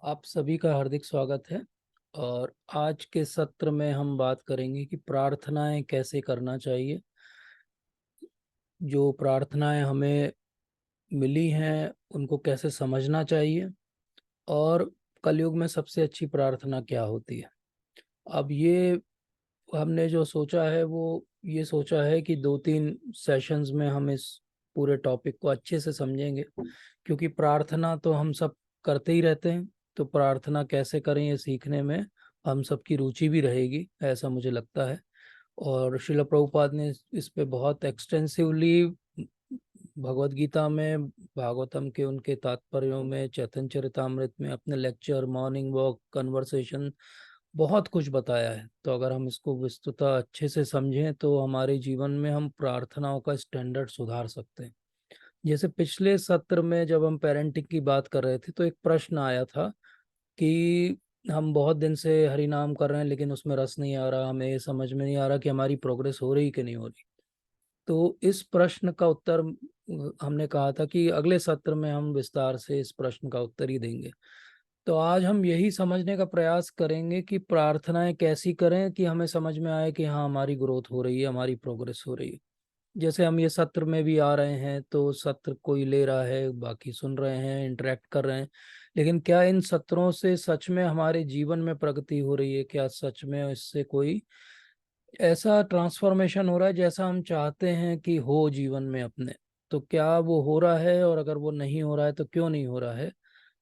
आप सभी का हार्दिक स्वागत है। और आज के सत्र में हम बात करेंगे कि प्रार्थनाएं कैसे करना चाहिए। जो प्रार्थनाएं हमें मिली हैं उनको कैसे समझना चाहिए, और कलयुग में सबसे अच्छी प्रार्थना क्या होती है। अब ये हमने जो सोचा है वो ये सोचा है कि 2-3 सेशंस में हम इस पूरे टॉपिक को अच्छे से समझेंगे, क्योंकि प्रार्थना तो हम सब करते ही रहते हैं। तो प्रार्थना कैसे करें ये सीखने में हम सबकी रुचि भी रहेगी, ऐसा मुझे लगता है। और श्रील प्रभुपाद ने इस पे बहुत एक्सटेंसिवली भगवत गीता में, भागवतम के उनके तात्पर्यों में, चैतन्य चरितामृत में, अपने लेक्चर, मॉर्निंग वॉक, कन्वर्सेशन, बहुत कुछ बताया है। तो अगर हम इसको विस्तृता अच्छे से समझें तो हमारे जीवन में हम प्रार्थनाओं का स्टैंडर्ड सुधार सकते हैं। जैसे पिछले सत्र में जब हम पेरेंटिंग की बात कर रहे थे तो एक प्रश्न आया था कि हम बहुत दिन से हरि नाम कर रहे हैं लेकिन उसमें रस नहीं आ रहा, हमें ये समझ में नहीं आ रहा कि हमारी प्रोग्रेस हो रही कि नहीं हो रही। तो इस प्रश्न का उत्तर हमने कहा था कि अगले सत्र में हम विस्तार से इस प्रश्न का उत्तर ही देंगे। तो आज हम यही समझने का प्रयास करेंगे कि प्रार्थनाएं कैसी करें कि हमें समझ में आए कि हाँ, हमारी ग्रोथ हो रही है, हमारी प्रोग्रेस हो रही है। जैसे हम ये सत्र में भी आ रहे हैं तो सत्र कोई ले रहा है, बाकी सुन रहे हैं, इंटरेक्ट कर रहे हैं, लेकिन क्या इन सत्रों से सच में हमारे जीवन में प्रगति हो रही है? क्या सच में इससे कोई ऐसा ट्रांसफॉर्मेशन हो रहा है जैसा हम चाहते हैं कि हो जीवन में अपने? तो क्या वो हो रहा है, और अगर वो नहीं हो रहा है तो क्यों नहीं हो रहा है?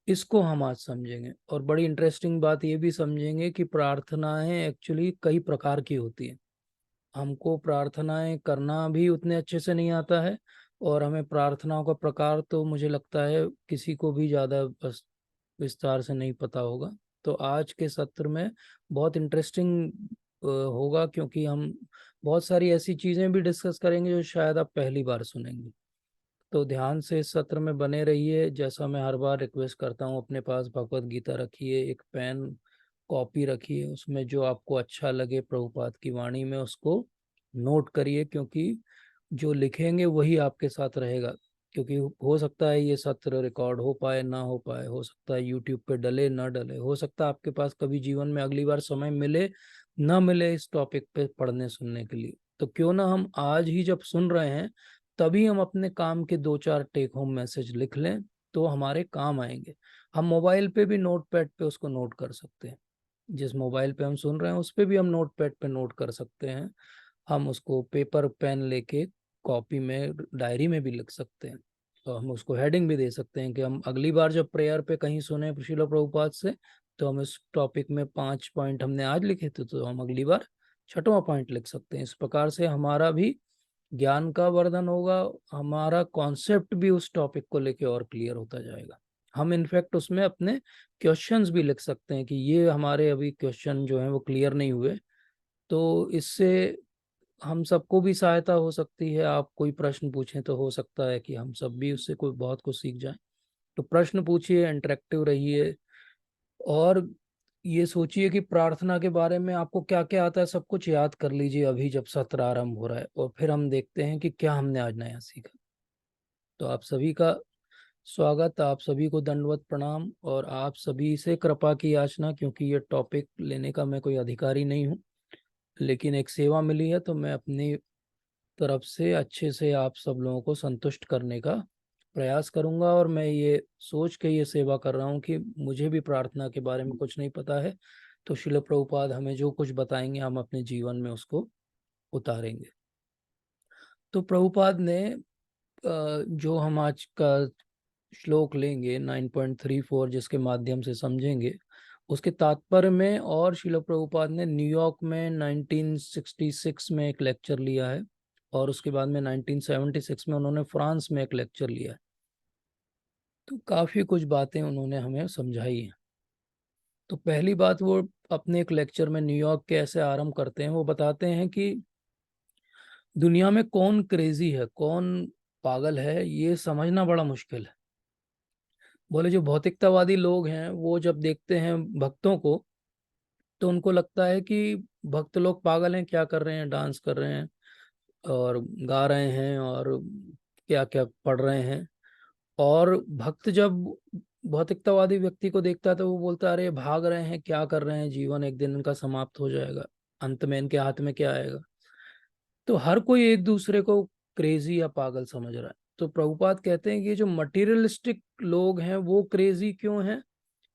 इसको हम आज समझेंगे। और बड़ी इंटरेस्टिंग बात ये भी समझेंगे कि प्रार्थनाएं एक्चुअली कई प्रकार की होती हैं। हमको प्रार्थनाएं करना भी उतने अच्छे से नहीं आता है, और हमें प्रार्थनाओं का प्रकार तो मुझे लगता है किसी को भी ज़्यादा विस्तार से नहीं पता होगा। तो आज के सत्र में बहुत इंटरेस्टिंग होगा, क्योंकि हम बहुत सारी ऐसी चीज़ें भी डिस्कस करेंगे जो शायद आप पहली बार सुनेंगे। तो ध्यान से इस सत्र में बने रहिए। जैसा मैं हर बार रिक्वेस्ट करता हूँ, अपने पास भगवत गीता रखिए, एक पेन कॉपी रखिए, उसमें जो आपको अच्छा लगे प्रभुपाद की वाणी में उसको नोट करिए, क्योंकि जो लिखेंगे वही आपके साथ रहेगा। क्योंकि हो सकता है ये सत्र रिकॉर्ड हो पाए ना हो पाए, हो सकता है यूट्यूब पे डले ना डले, हो सकता है आपके पास कभी जीवन में अगली बार समय मिले ना मिले इस टॉपिक पे पढ़ने सुनने के लिए। तो क्यों ना हम आज ही जब सुन रहे हैं तभी हम अपने काम के 2-4 टेक होम मैसेज लिख लें, तो हमारे काम आएंगे। हम मोबाइल पे भी नोट पैड पे उसको नोट कर सकते हैं। जिस मोबाइल पे हम सुन रहे हैं उस पे भी हम नोट पैड पे नोट कर सकते हैं। हम उसको पेपर पेन लेके कॉपी में, डायरी में भी लिख सकते हैं। तो हम उसको हेडिंग भी दे सकते हैं कि हम अगली बार जब प्रेयर पे कहीं सुने श्रील प्रभुपाद से, तो हम इस टॉपिक में 5 पॉइंट हमने आज लिखे थे, तो हम अगली बार 6वां पॉइंट लिख सकते हैं। इस प्रकार से हमारा भी ज्ञान का वर्धन होगा, हमारा कॉन्सेप्ट भी उस टॉपिक को लेके और क्लियर होता जाएगा। हम इनफैक्ट उसमें अपने क्वेश्चंस भी लिख सकते हैं कि ये हमारे अभी क्वेश्चन जो हैं वो क्लियर नहीं हुए। तो इससे हम सबको भी सहायता हो सकती है। आप कोई प्रश्न पूछें तो हो सकता है कि हम सब भी उससे कोई बहुत कुछ सीख जाएं। तो प्रश्न पूछिए, इंटरेक्टिव रहिए, और ये सोचिए कि प्रार्थना के बारे में आपको क्या क्या आता है, सब कुछ याद कर लीजिए अभी जब सत्र आरंभ हो रहा है, और फिर हम देखते हैं कि क्या हमने आज नया सीखा। तो आप सभी का स्वागत, आप सभी को दंडवत प्रणाम, और आप सभी से कृपा की याचना, क्योंकि ये टॉपिक लेने का मैं कोई अधिकारी नहीं हूँ, लेकिन एक सेवा मिली है तो मैं अपनी तरफ से अच्छे से आप सब लोगों को संतुष्ट करने का प्रयास करूंगा। और मैं ये सोच के ये सेवा कर रहा हूँ कि मुझे भी प्रार्थना के बारे में कुछ नहीं पता है, तो शिल प्रभुपाद हमें जो कुछ बताएंगे हम अपने जीवन में उसको उतारेंगे। तो प्रभुपाद ने जो हम आज का श्लोक लेंगे 9.34, जिसके माध्यम से समझेंगे उसके तात्पर्य में, और शिल प्रभुपाद ने न्यूयॉर्क में 1966 में एक लेक्चर लिया है, और उसके बाद में 1976 में उन्होंने फ्रांस में एक लेक्चर लिया है। तो काफ़ी कुछ बातें उन्होंने हमें समझाई हैं। तो पहली बात, वो अपने एक लेक्चर में न्यूयॉर्क के ऐसे आरंभ करते हैं, वो बताते हैं कि दुनिया में कौन क्रेजी है, कौन पागल है, ये समझना बड़ा मुश्किल है। बोले जो भौतिकतावादी लोग हैं वो जब देखते हैं भक्तों को तो उनको लगता है कि भक्त लोग पागल हैं, क्या कर रहे हैं, डांस कर रहे हैं और गा रहे हैं और क्या क्या पढ़ रहे हैं। और भक्त जब भौतिकतावादी व्यक्ति को देखता है तो वो बोलता है अरे भाग रहे हैं, क्या कर रहे हैं, जीवन एक दिन इनका समाप्त हो जाएगा, अंत में इनके हाथ में क्या आएगा। तो हर कोई एक दूसरे को क्रेजी या पागल समझ रहा है। तो प्रभुपाद कहते हैं कि जो मटेरियलिस्टिक लोग हैं वो क्रेजी क्यों हैं।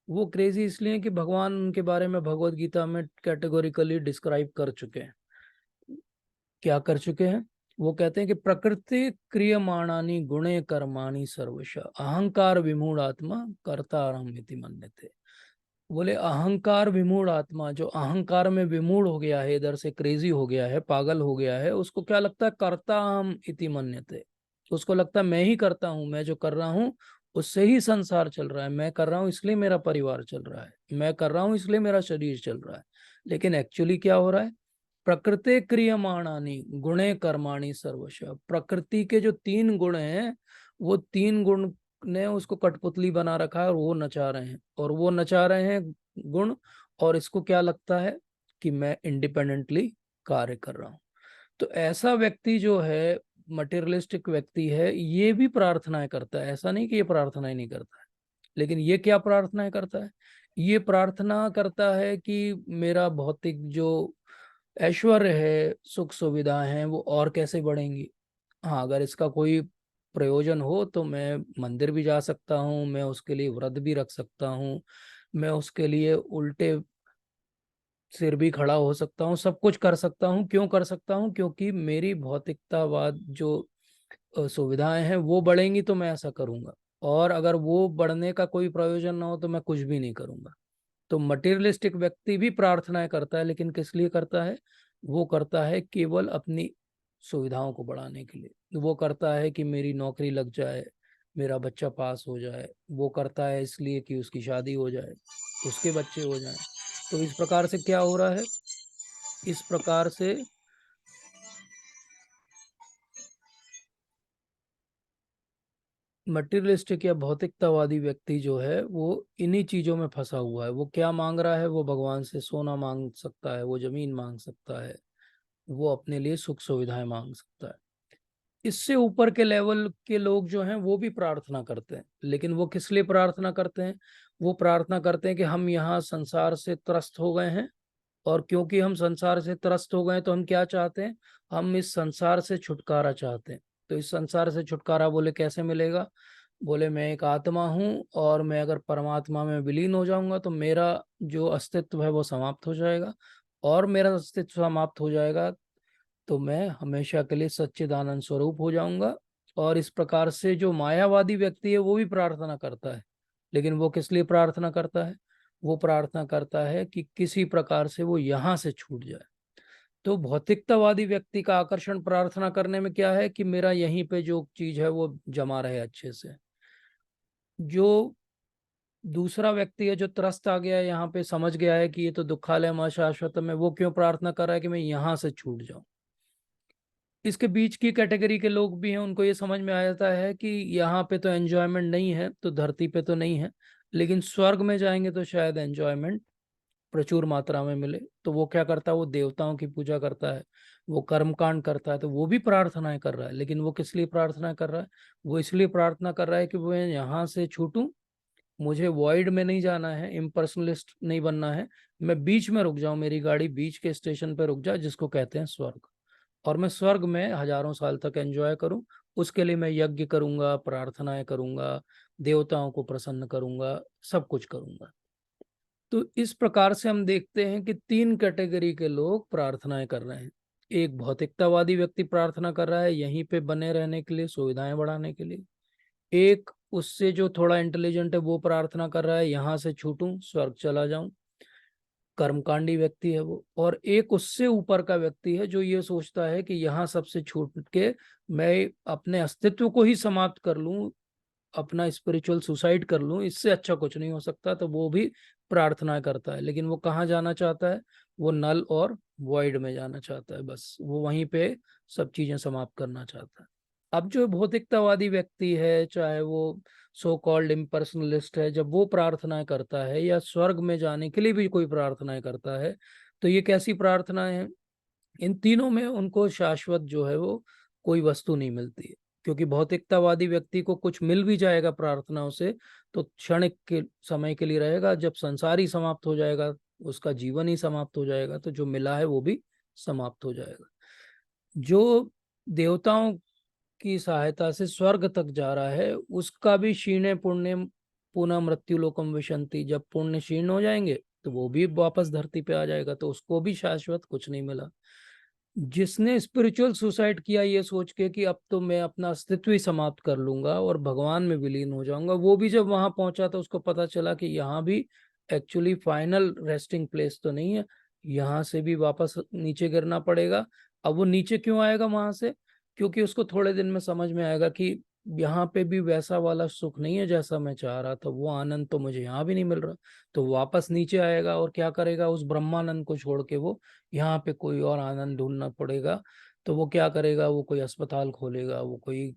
वो क्रेजी इसलिए हैं कि भगवान उनके बारे में भगवत गीता में कैटेगोरिकली डिस्क्राइब कर चुके हैं। क्या कर चुके हैं? वो कहते हैं कि प्रकृति क्रियमाणानि गुणे कर्माणि सर्वश अहंकार विमूढ़ आत्मा कर्तारम इति मन्यते। बोले अहंकार विमूढ़ आत्मा, जो अहंकार में विमूढ़ हो गया है, इधर से क्रेजी हो गया है, पागल हो गया है, उसको क्या लगता है? कर्ता हम इति मन्यते। उसको लगता है मैं ही करता हूं, मैं जो कर रहा हूं उससे ही संसार चल रहा है, मैं कर रहा हूं इसलिए मेरा परिवार चल रहा है, मैं कर रहा हूं इसलिए मेरा शरीर चल रहा है। लेकिन एक्चुअली क्या हो रहा है? प्रकृति क्रियमाणानि गुणे कर्माणि सर्वश। प्रकृति के जो तीन गुण हैं, वो तीन गुण ने उसको कठपुतली बना रखा है और वो नचा रहे हैं, और वो नचा रहे हैं गुण। और इसको क्या लगता है कि मैं इंडिपेंडेंटली कार्य कर रहा हूँ। तो ऐसा व्यक्ति जो है, मटेरियलिस्टिक व्यक्ति है, ये भी प्रार्थनाएं करता है। ऐसा नहीं कि ये प्रार्थनाएं नहीं करता है, लेकिन ये क्या प्रार्थनाएं करता है? ये प्रार्थना करता है कि मेरा भौतिक जो ऐश्वर्य है, सुख सुविधाएं हैं, वो और कैसे बढ़ेंगी। हाँ, अगर इसका कोई प्रयोजन हो तो मैं मंदिर भी जा सकता हूँ, मैं उसके लिए व्रत भी रख सकता हूँ, मैं उसके लिए उल्टे सिर भी खड़ा हो सकता हूँ, सब कुछ कर सकता हूँ। क्यों कर सकता हूँ? क्योंकि मेरी भौतिकतावाद जो सुविधाएं हैं वो बढ़ेंगी तो मैं ऐसा करूंगा, और अगर वो बढ़ने का कोई प्रयोजन ना हो तो मैं कुछ भी नहीं करूंगा। तो मटेरियलिस्टिक व्यक्ति भी प्रार्थनाएं करता है, लेकिन किस लिए करता है? वो करता है केवल अपनी सुविधाओं को बढ़ाने के लिए। वो करता है कि मेरी नौकरी लग जाए, मेरा बच्चा पास हो जाए। वो करता है इसलिए कि उसकी शादी हो जाए, उसके बच्चे हो जाएं। तो इस प्रकार से क्या हो रहा है? इस प्रकार से मटेरियलिस्टिक या भौतिकतावादी व्यक्ति जो है वो इन्हीं चीजों में फंसा हुआ है। वो क्या मांग रहा है? वो भगवान से सोना मांग सकता है, वो जमीन मांग सकता है, वो अपने लिए सुख सुविधाएं मांग सकता है। इससे ऊपर के लेवल के लोग जो हैं वो भी प्रार्थना करते हैं, लेकिन वो किस लिए प्रार्थना करते हैं? वो प्रार्थना करते हैं कि हम यहाँ संसार से त्रस्त हो गए हैं, और क्योंकि हम संसार से त्रस्त हो गए तो हम क्या चाहते हैं? हम इस संसार से छुटकारा चाहते हैं। तो इस संसार से छुटकारा बोले कैसे मिलेगा? बोले मैं एक आत्मा हूँ, और मैं अगर परमात्मा में विलीन हो जाऊंगा तो मेरा जो अस्तित्व है वो समाप्त हो जाएगा, और मेरा अस्तित्व समाप्त हो जाएगा तो मैं हमेशा के लिए सच्चिदानंद स्वरूप हो जाऊंगा। और इस प्रकार से जो मायावादी व्यक्ति है वो भी प्रार्थना करता है, लेकिन वो किस लिए प्रार्थना करता है? वो प्रार्थना करता है कि किसी प्रकार से वो यहाँ से छूट जाए। तो भौतिकतावादी व्यक्ति का आकर्षण प्रार्थना करने में क्या है? कि मेरा यहीं पे जो चीज है वो जमा रहे अच्छे से। जो दूसरा व्यक्ति है जो त्रस्त आ गया है यहाँ पे, समझ गया है कि ये तो दुखालयम अशाश्वतम है, वो क्यों प्रार्थना कर रहा है कि मैं यहाँ से छूट जाऊं। इसके बीच की कैटेगरी के लोग भी हैं, उनको ये समझ में आ जाता है कि यहाँ पे तो एंजॉयमेंट नहीं है, तो धरती पे तो नहीं है, लेकिन स्वर्ग में जाएंगे तो शायद एंजॉयमेंट प्रचुर मात्रा में मिले। तो वो क्या करता है? वो देवताओं की पूजा करता है, वो कर्मकांड करता है। तो वो भी प्रार्थनाएं कर रहा है, लेकिन वो किस लिए प्रार्थना कर रहा है? वो इसलिए प्रार्थना कर रहा है कि मैं यहाँ से छूटूं, मुझे वॉइड में नहीं जाना है, इम्पर्सनलिस्ट नहीं बनना है, मैं बीच में रुक जाऊं, मेरी गाड़ी बीच के स्टेशन पे रुक जाए, जिसको कहते हैं स्वर्ग। और मैं स्वर्ग में हजारों साल तक एंजॉय करूं। उसके लिए मैं यज्ञ करूंगा, प्रार्थनाएं करूंगा, देवताओं को प्रसन्न करूंगा, सब कुछ करूंगा। तो इस प्रकार से हम देखते हैं कि तीन कैटेगरी के लोग प्रार्थनाएं कर रहे हैं। एक भौतिकतावादी व्यक्ति प्रार्थना कर रहा है यहीं पे बने रहने के लिए, सुविधाएं बढ़ाने के लिए। एक उससे जो थोड़ा इंटेलिजेंट है वो प्रार्थना कर रहा है यहाँ से छूटूं, स्वर्ग चला जाऊं, कर्मकांडी व्यक्ति है वो। और एक उससे ऊपर का व्यक्ति है जो ये सोचता है कि यहाँ सबसे छूट के मैं अपने अस्तित्व को ही समाप्त कर लूं, अपना स्पिरिचुअल सुसाइड कर लूं, इससे अच्छा कुछ नहीं हो सकता। तो वो भी प्रार्थना करता है, लेकिन वो कहाँ जाना चाहता है? वो नल और वॉइड में जाना चाहता है, बस वो वहीं पे सब चीजें समाप्त करना चाहता है। अब जो भौतिकतावादी व्यक्ति है, चाहे वो सो कॉल्ड इम्पर्सनलिस्ट है, जब वो प्रार्थनाएं करता है या स्वर्ग में जाने के लिए भी कोई प्रार्थनाएं करता है, तो ये कैसी प्रार्थनाएं हैं? इन तीनों में उनको शाश्वत जो है वो कोई वस्तु नहीं मिलती है। क्योंकि भौतिकतावादी व्यक्ति को कुछ मिल भी जाएगा प्रार्थनाओं से तो क्षणिक के समय के लिए रहेगा, जब संसार ही समाप्त हो जाएगा, उसका जीवन ही समाप्त हो जाएगा, तो जो मिला है वो भी समाप्त हो जाएगा। जो देवताओं की सहायता से स्वर्ग तक जा रहा है उसका भी क्षीणे पुण्य पुनः मृत्यु लोकम विशंति, जब पुण्य क्षीण हो जाएंगे तो वो भी वापस धरती पे आ जाएगा, तो उसको भी शाश्वत कुछ नहीं मिला। जिसने स्पिरिचुअल सुसाइड किया ये सोच के कि अब तो मैं अपना अस्तित्व ही समाप्त कर लूंगा और भगवान में विलीन हो जाऊंगा, वो भी जब वहां पहुंचा तो उसको पता चला कि यहाँ भी एक्चुअली फाइनल रेस्टिंग प्लेस तो नहीं है, यहाँ से भी वापस नीचे गिरना पड़ेगा। अब वो नीचे क्यों आएगा वहां से? क्योंकि उसको थोड़े दिन में समझ में आएगा कि यहाँ पे भी वैसा वाला सुख नहीं है जैसा मैं चाह रहा था, वो आनंद तो मुझे यहाँ भी नहीं मिल रहा। तो वापस नीचे आएगा और क्या करेगा, उस ब्रह्मानंद को छोड़ के वो यहाँ पे कोई और आनंद ढूंढना पड़ेगा। तो वो क्या करेगा, वो कोई अस्पताल खोलेगा, वो कोई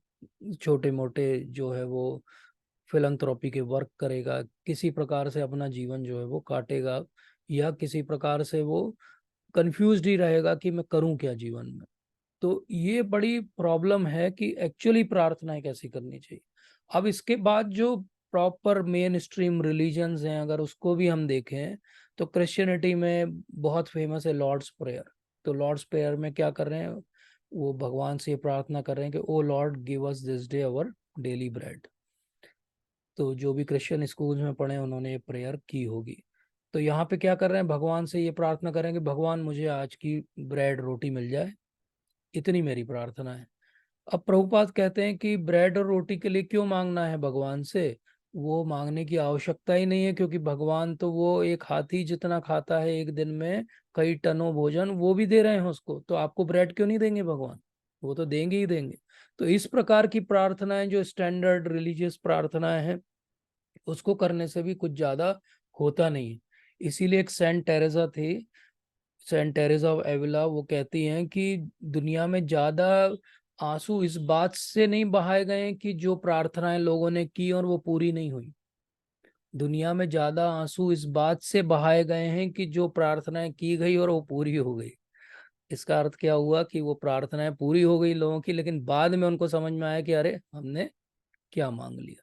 छोटे मोटे जो है वो फिलंथ्रॉपी के वर्क करेगा, किसी प्रकार से अपना जीवन जो है वो काटेगा, या किसी प्रकार से वो कंफ्यूज्ड ही रहेगा कि मैं करूं क्या जीवन में। तो ये बड़ी प्रॉब्लम है कि एक्चुअली प्रार्थनाएं कैसी करनी चाहिए। अब इसके बाद जो प्रॉपर मेन स्ट्रीम रिलीजन्स हैं अगर उसको भी हम देखें तो क्रिश्चियनिटी में बहुत फेमस है लॉर्ड्स प्रेयर। तो लॉर्ड्स प्रेयर में क्या कर रहे हैं, वो भगवान से प्रार्थना कर रहे हैं कि O lord give us this day our daily bread. तो जो भी क्रिश्चियन स्कूल में पढ़े उन्होंने ये प्रेयर की होगी। तो यहाँ पे क्या कर रहे हैं, भगवान से ये प्रार्थना करेंगे भगवान मुझे आज की ब्रेड रोटी मिल जाए, इतनी मेरी प्रार्थना है। अब प्रभुपाद कहते हैं कि ब्रेड और रोटी के लिए क्यों मांगना है भगवान से, वो मांगने की आवश्यकता ही नहीं है, क्योंकि भगवान तो वो एक हाथी जितना खाता है एक दिन में कई टनों भोजन, वो भी दे रहे हैं उसको, तो आपको ब्रेड क्यों नहीं देंगे भगवान, वो तो देंगे ही देंगे। तो इस प्रकार की प्रार्थनाएं जो स्टैंडर्ड रिलीजियस प्रार्थनाएं हैं उसको करने से भी कुछ ज्यादा होता नहीं है। इसीलिए एक सेंट टेरेसा थी, सेंट टेरेसा ऑफ एविला, वो कहती हैं कि दुनिया में ज्यादा आंसू इस बात से नहीं बहाए गए कि जो प्रार्थनाएं लोगों ने की और वो पूरी नहीं हुई, दुनिया में ज्यादा आंसू इस बात से बहाए गए हैं कि जो प्रार्थनाएं की गई और वो पूरी हो गई। इसका अर्थ क्या हुआ कि वो प्रार्थनाएं पूरी हो गई लोगों की, लेकिन बाद में उनको समझ में आया कि अरे हमने क्या मांग लिया।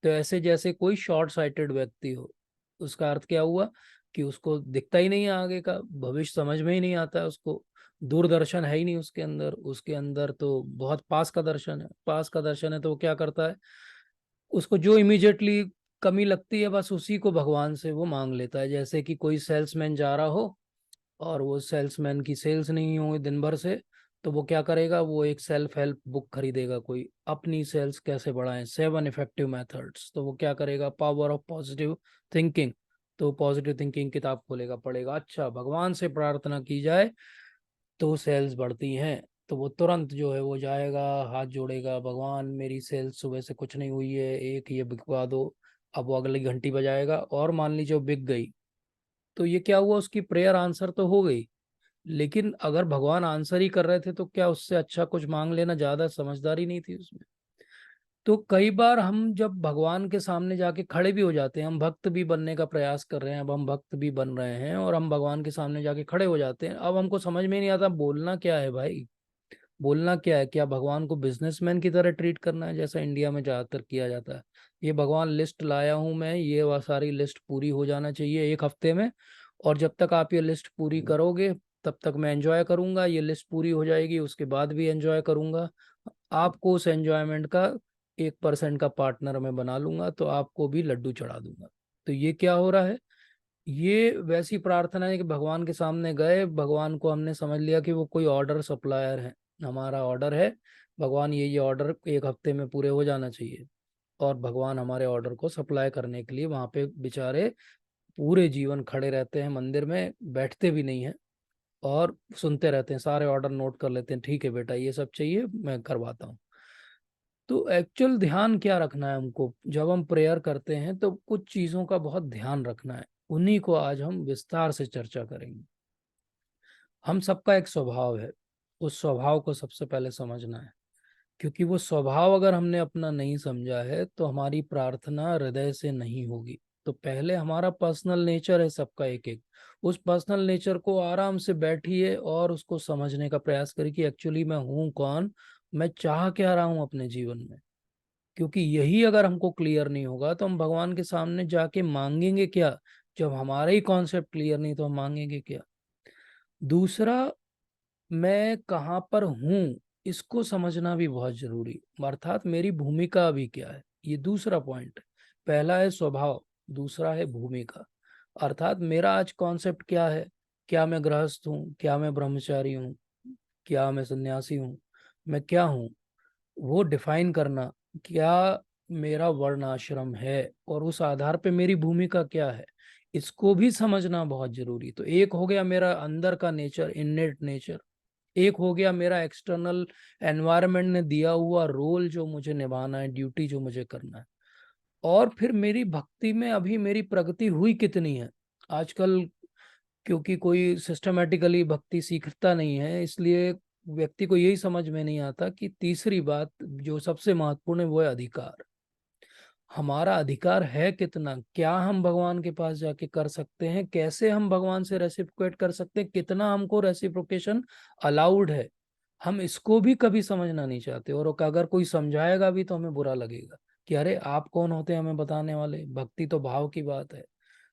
तो ऐसे जैसे कोई शॉर्ट साइटेड व्यक्ति हो, उसका अर्थ क्या हुआ कि उसको दिखता ही नहीं है आगे का, भविष्य समझ में ही नहीं आता है उसको, दूरदर्शन है ही नहीं उसके अंदर, उसके अंदर तो बहुत पास का दर्शन है, पास का दर्शन है। तो वो क्या करता है, उसको जो इमीडिएटली कमी लगती है बस उसी को भगवान से वो मांग लेता है। जैसे कि कोई सेल्समैन जा रहा हो और वो सेल्समैन की सेल्स नहीं होंगे दिन भर से, तो वो क्या करेगा, वो एक सेल्फ हेल्प बुक खरीदेगा, कोई अपनी सेल्स कैसे बढ़ाएं 7 इफेक्टिव मेथड्स। तो वो क्या करेगा, पावर ऑफ पॉजिटिव थिंकिंग, तो पॉजिटिव थिंकिंग किताब खोलेगा, पढ़ेगा, अच्छा भगवान से प्रार्थना की जाए तो सेल्स बढ़ती हैं। तो वो तुरंत जो है वो जाएगा, हाथ जोड़ेगा, भगवान मेरी सेल्स सुबह से कुछ नहीं हुई है, एक ये बिकवा दो। अब वो अगली घंटी बजाएगा और मान लीजिए वो बिक गई, तो ये क्या हुआ, उसकी प्रेयर आंसर तो हो गई। लेकिन अगर भगवान आंसर ही कर रहे थे तो क्या उससे अच्छा कुछ मांग लेना ज्यादा समझदारी नहीं थी उसमें? तो कई बार हम जब भगवान के सामने जाके खड़े भी हो जाते हैं, हम भक्त भी बनने का प्रयास कर रहे हैं, अब हम भक्त भी बन रहे हैं और हम भगवान के सामने जाके खड़े हो जाते हैं, अब हमको समझ में नहीं आता बोलना क्या है भाई, बोलना क्या है, क्या भगवान को बिजनेसमैन की तरह ट्रीट करना है जैसा इंडिया में ज्यादातर किया जाता है। ये भगवान लिस्ट लाया हूं मैं, ये वह सारी लिस्ट पूरी हो जाना चाहिए 1 हफ्ते में, और जब तक आप ये लिस्ट पूरी करोगे तब तक मैं एंजॉय करूंगा, ये लिस्ट पूरी हो जाएगी उसके बाद भी एंजॉय करूंगा, आपको उस एंजॉयमेंट का 1% का पार्टनर मैं बना लूंगा, तो आपको भी लड्डू चढ़ा दूंगा। तो ये क्या हो रहा है, ये वैसी प्रार्थना है कि भगवान के सामने गए, भगवान को हमने समझ लिया कि वो कोई ऑर्डर सप्लायर है, हमारा ऑर्डर है, भगवान ये ऑर्डर 1 हफ्ते में पूरे हो जाना चाहिए, और भगवान हमारे ऑर्डर को सप्लाई करने के लिए वहां पे बेचारे पूरे जीवन खड़े रहते हैं, मंदिर में बैठते भी नहीं है और सुनते रहते हैं, सारे ऑर्डर नोट कर लेते हैं, ठीक है बेटा ये सब चाहिए मैं करवाता हूँ। तो एक्चुअल ध्यान क्या रखना है हमको जब हम प्रेयर करते हैं, तो कुछ चीजों का बहुत ध्यान रखना है, उन्हीं को आज हम विस्तार से चर्चा करेंगे। हम सबका एक स्वभाव है, उस स्वभाव को सबसे पहले समझना है, क्योंकि वो स्वभाव अगर हमने अपना नहीं समझा है तो हमारी प्रार्थना हृदय से नहीं होगी। तो पहले हमारा पर्सनल नेचर है सबका एक एक, उस पर्सनल नेचर को आराम से बैठिए और उसको समझने का प्रयास करिए कि एक्चुअली मैं हूँ कौन मैं चाह क्या रहा हूं अपने जीवन में। क्योंकि यही अगर हमको क्लियर नहीं होगा तो हम भगवान के सामने जाके मांगेंगे क्या। जब हमारा ही कॉन्सेप्ट क्लियर नहीं तो हम मांगेंगे क्या। दूसरा, मैं कहाँ पर हूँ इसको समझना भी बहुत जरूरी, अर्थात मेरी भूमिका अभी क्या है, ये दूसरा पॉइंट है। पहला है स्वभाव, दूसरा है भूमिका। अर्थात मेरा आज कॉन्सेप्ट क्या है, क्या मैं गृहस्थ हूँ, क्या मैं ब्रह्मचारी हूँ, क्या मैं सन्यासी हूँ, मैं क्या हूँ, वो डिफाइन करना। क्या मेरा वर्ण आश्रम है और उस आधार पे मेरी भूमिका क्या है, इसको भी समझना बहुत जरूरी। तो एक हो गया मेरा अंदर का नेचर, इननेट नेचर। एक हो गया मेरा एक्सटर्नल एनवायरनमेंट ने दिया हुआ रोल जो मुझे निभाना है, ड्यूटी जो मुझे करना है। और फिर मेरी भक्ति में अभी मेरी प्रगति हुई कितनी है। आजकल क्योंकि कोई सिस्टमेटिकली भक्ति सीखता नहीं है, इसलिए व्यक्ति को यही समझ में नहीं आता कि तीसरी बात जो सबसे महत्वपूर्ण है वो है अधिकार। हमारा अधिकार है कितना, क्या हम भगवान के पास जाके कर सकते हैं, कैसे हम भगवान से रेसिप्रोकेट कर सकते हैं, कितना हमको रेसिप्रोकेशन अलाउड है। हम इसको भी कभी समझना नहीं चाहते, और अगर कोई समझाएगा भी तो हमें बुरा लगेगा कि अरे आप कौन होते हैं हमें बताने वाले, भक्ति तो भाव की बात है।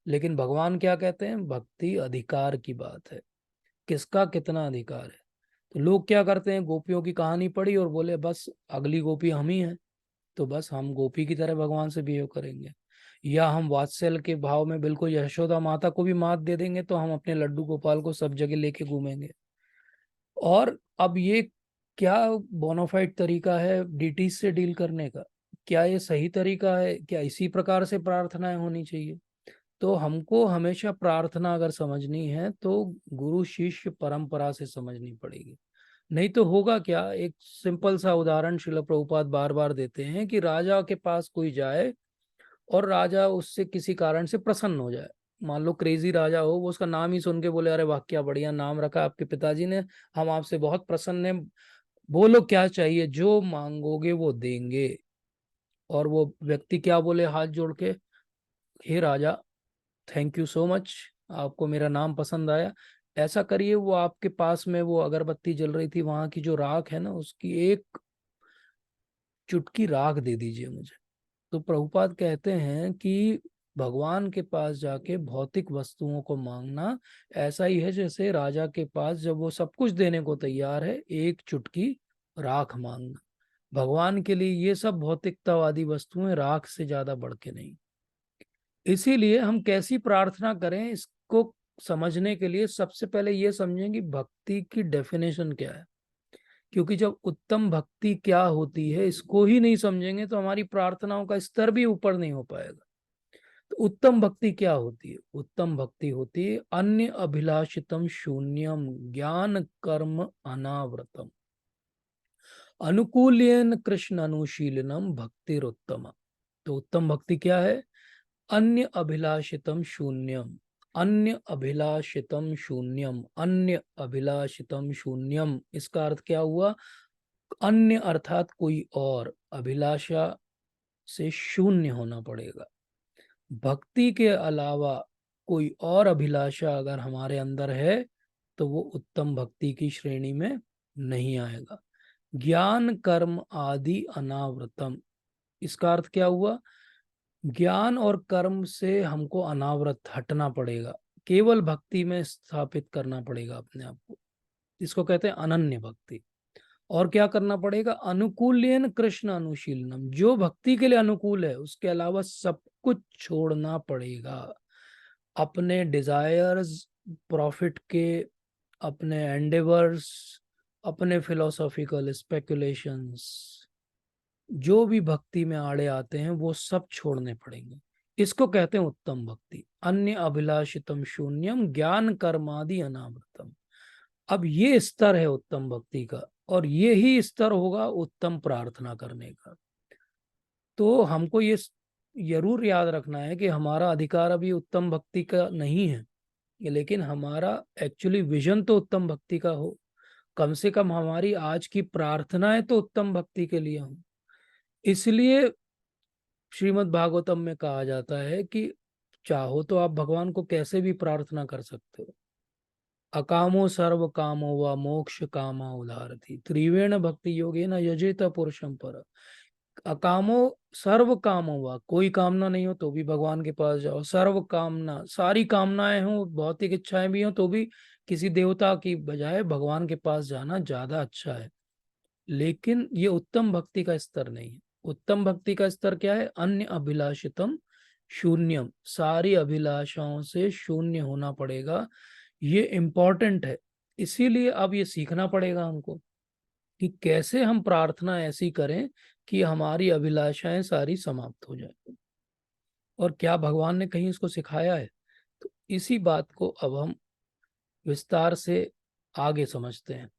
लेकिन भगवान क्या कहते हैं, भक्ति अधिकार की बात है, किसका कितना अधिकार है। तो लोग क्या करते हैं, गोपियों की कहानी पढ़ी और बोले बस अगली गोपी हम ही हैं, तो बस हम गोपी की तरह भगवान से बिहेव करेंगे। या हम वात्सल्य के भाव में बिल्कुल यशोदा माता को भी मात दे देंगे, तो हम अपने लड्डू गोपाल को सब जगह लेके घूमेंगे। और अब ये क्या बोनाफाइड तरीका है डीटी से डील करने का, क्या ये सही तरीका है, क्या इसी प्रकार से प्रार्थनाएं होनी चाहिए। तो हमको हमेशा प्रार्थना अगर समझनी है तो गुरु शिष्य परंपरा से समझनी पड़ेगी। नहीं तो होगा क्या, एक सिंपल सा उदाहरण शिल प्रभुपाद बार बार देते हैं कि राजा के पास कोई जाए और राजा उससे किसी कारण से प्रसन्न हो जाए। मान लो क्रेजी राजा हो, वो उसका नाम ही सुन के बोले अरे वाह क्या बढ़िया नाम रखा आपके पिताजी ने, हम आपसे बहुत प्रसन्न हैं, बोलो क्या चाहिए, जो मांगोगे वो देंगे। और वो व्यक्ति क्या बोले हाथ जोड़ के, हे राजा थैंक यू सो मच, आपको मेरा नाम पसंद आया, ऐसा करिए वो आपके पास में वो अगरबत्ती जल रही थी वहां की जो राख है ना, उसकी एक चुटकी राख दे दीजिए मुझे। तो प्रभुपाद कहते हैं कि भगवान के पास जाके भौतिक वस्तुओं को मांगना ऐसा ही है जैसे राजा के पास जब वो सब कुछ देने को तैयार है एक चुटकी राख मांगना। भगवान के लिए ये सब भौतिकतावादी वस्तुएं राख से ज्यादा बढ़ के नहीं। इसीलिए हम कैसी प्रार्थना करें इसको समझने के लिए सबसे पहले ये समझें कि भक्ति की डेफिनेशन क्या है। क्योंकि जब उत्तम भक्ति क्या होती है इसको ही नहीं समझेंगे तो हमारी प्रार्थनाओं का स्तर भी ऊपर नहीं हो पाएगा। तो उत्तम भक्ति क्या होती है, उत्तम भक्ति होती है अन्य अभिलाषितम शून्यम ज्ञान कर्म अनावृतम अनुकूल्यन कृष्ण अनुशीलनम भक्तिरुत्तम। तो उत्तम भक्ति क्या है, अन्य अभिलाषितम शून्यम, अन्य अभिलाषितम शून्यम, अन्य अभिलाषितम शून्यम। इसका अर्थ क्या हुआ, अन्य अर्थात कोई और, अभिलाषा से शून्य होना पड़ेगा। भक्ति के अलावा कोई और अभिलाषा अगर हमारे अंदर है तो वो उत्तम भक्ति की श्रेणी में नहीं आएगा। ज्ञान कर्म आदि अनावृतम, इसका अर्थ क्या हुआ, ज्ञान और कर्म से हमको अनावृत हटना पड़ेगा, केवल भक्ति में स्थापित करना पड़ेगा अपने आप को। इसको कहते हैं अनन्य भक्ति। और क्या करना पड़ेगा, अनुकूल्यन कृष्ण अनुशीलनम, जो भक्ति के लिए अनुकूल है उसके अलावा सब कुछ छोड़ना पड़ेगा। अपने डिजायर्स, प्रॉफिट के, अपने एंडेवर्स, अपने फिलोसॉफिकल स्पेकुलेशंस, जो भी भक्ति में आड़े आते हैं वो सब छोड़ने पड़ेंगे। इसको कहते हैं उत्तम भक्ति, अन्य अभिलाषितम शून्यम ज्ञान कर्मादि अनावृतम। अब ये स्तर है उत्तम भक्ति का, और ये ही स्तर होगा उत्तम प्रार्थना करने का। तो हमको ये जरूर याद रखना है कि हमारा अधिकार अभी उत्तम भक्ति का नहीं है, लेकिन हमारा एक्चुअली विजन तो उत्तम भक्ति का हो। कम से कम हमारी आज की प्रार्थनाएं तो उत्तम भक्ति के लिए हो। इसलिए श्रीमद् भागवतम में कहा जाता है कि चाहो तो आप भगवान को कैसे भी प्रार्थना कर सकते हो, अकामो सर्व कामो व मोक्ष कामा उदारती त्रिवेण भक्ति योगेन यजेत पुरुषम पर। अकामो सर्व कामो व, कोई कामना नहीं हो तो भी भगवान के पास जाओ। सर्व कामना, सारी कामनाएं हो, भौतिक इच्छाएं भी हो तो भी किसी देवता की बजाय भगवान के पास जाना ज्यादा अच्छा है। लेकिन ये उत्तम भक्ति का स्तर नहीं है। उत्तम भक्ति का स्तर क्या है? अन्य अभिलाषितम शून्यम, सारी अभिलाषाओं से शून्य होना पड़ेगा। ये इम्पोर्टेंट है। इसीलिए अब ये सीखना पड़ेगा हमको कि कैसे हम प्रार्थना ऐसी करें कि हमारी अभिलाषाएं सारी समाप्त हो जाए। और क्या भगवान ने कहीं इसको सिखाया है? तो इसी बात को अब हम विस्तार से आगे समझते हैं।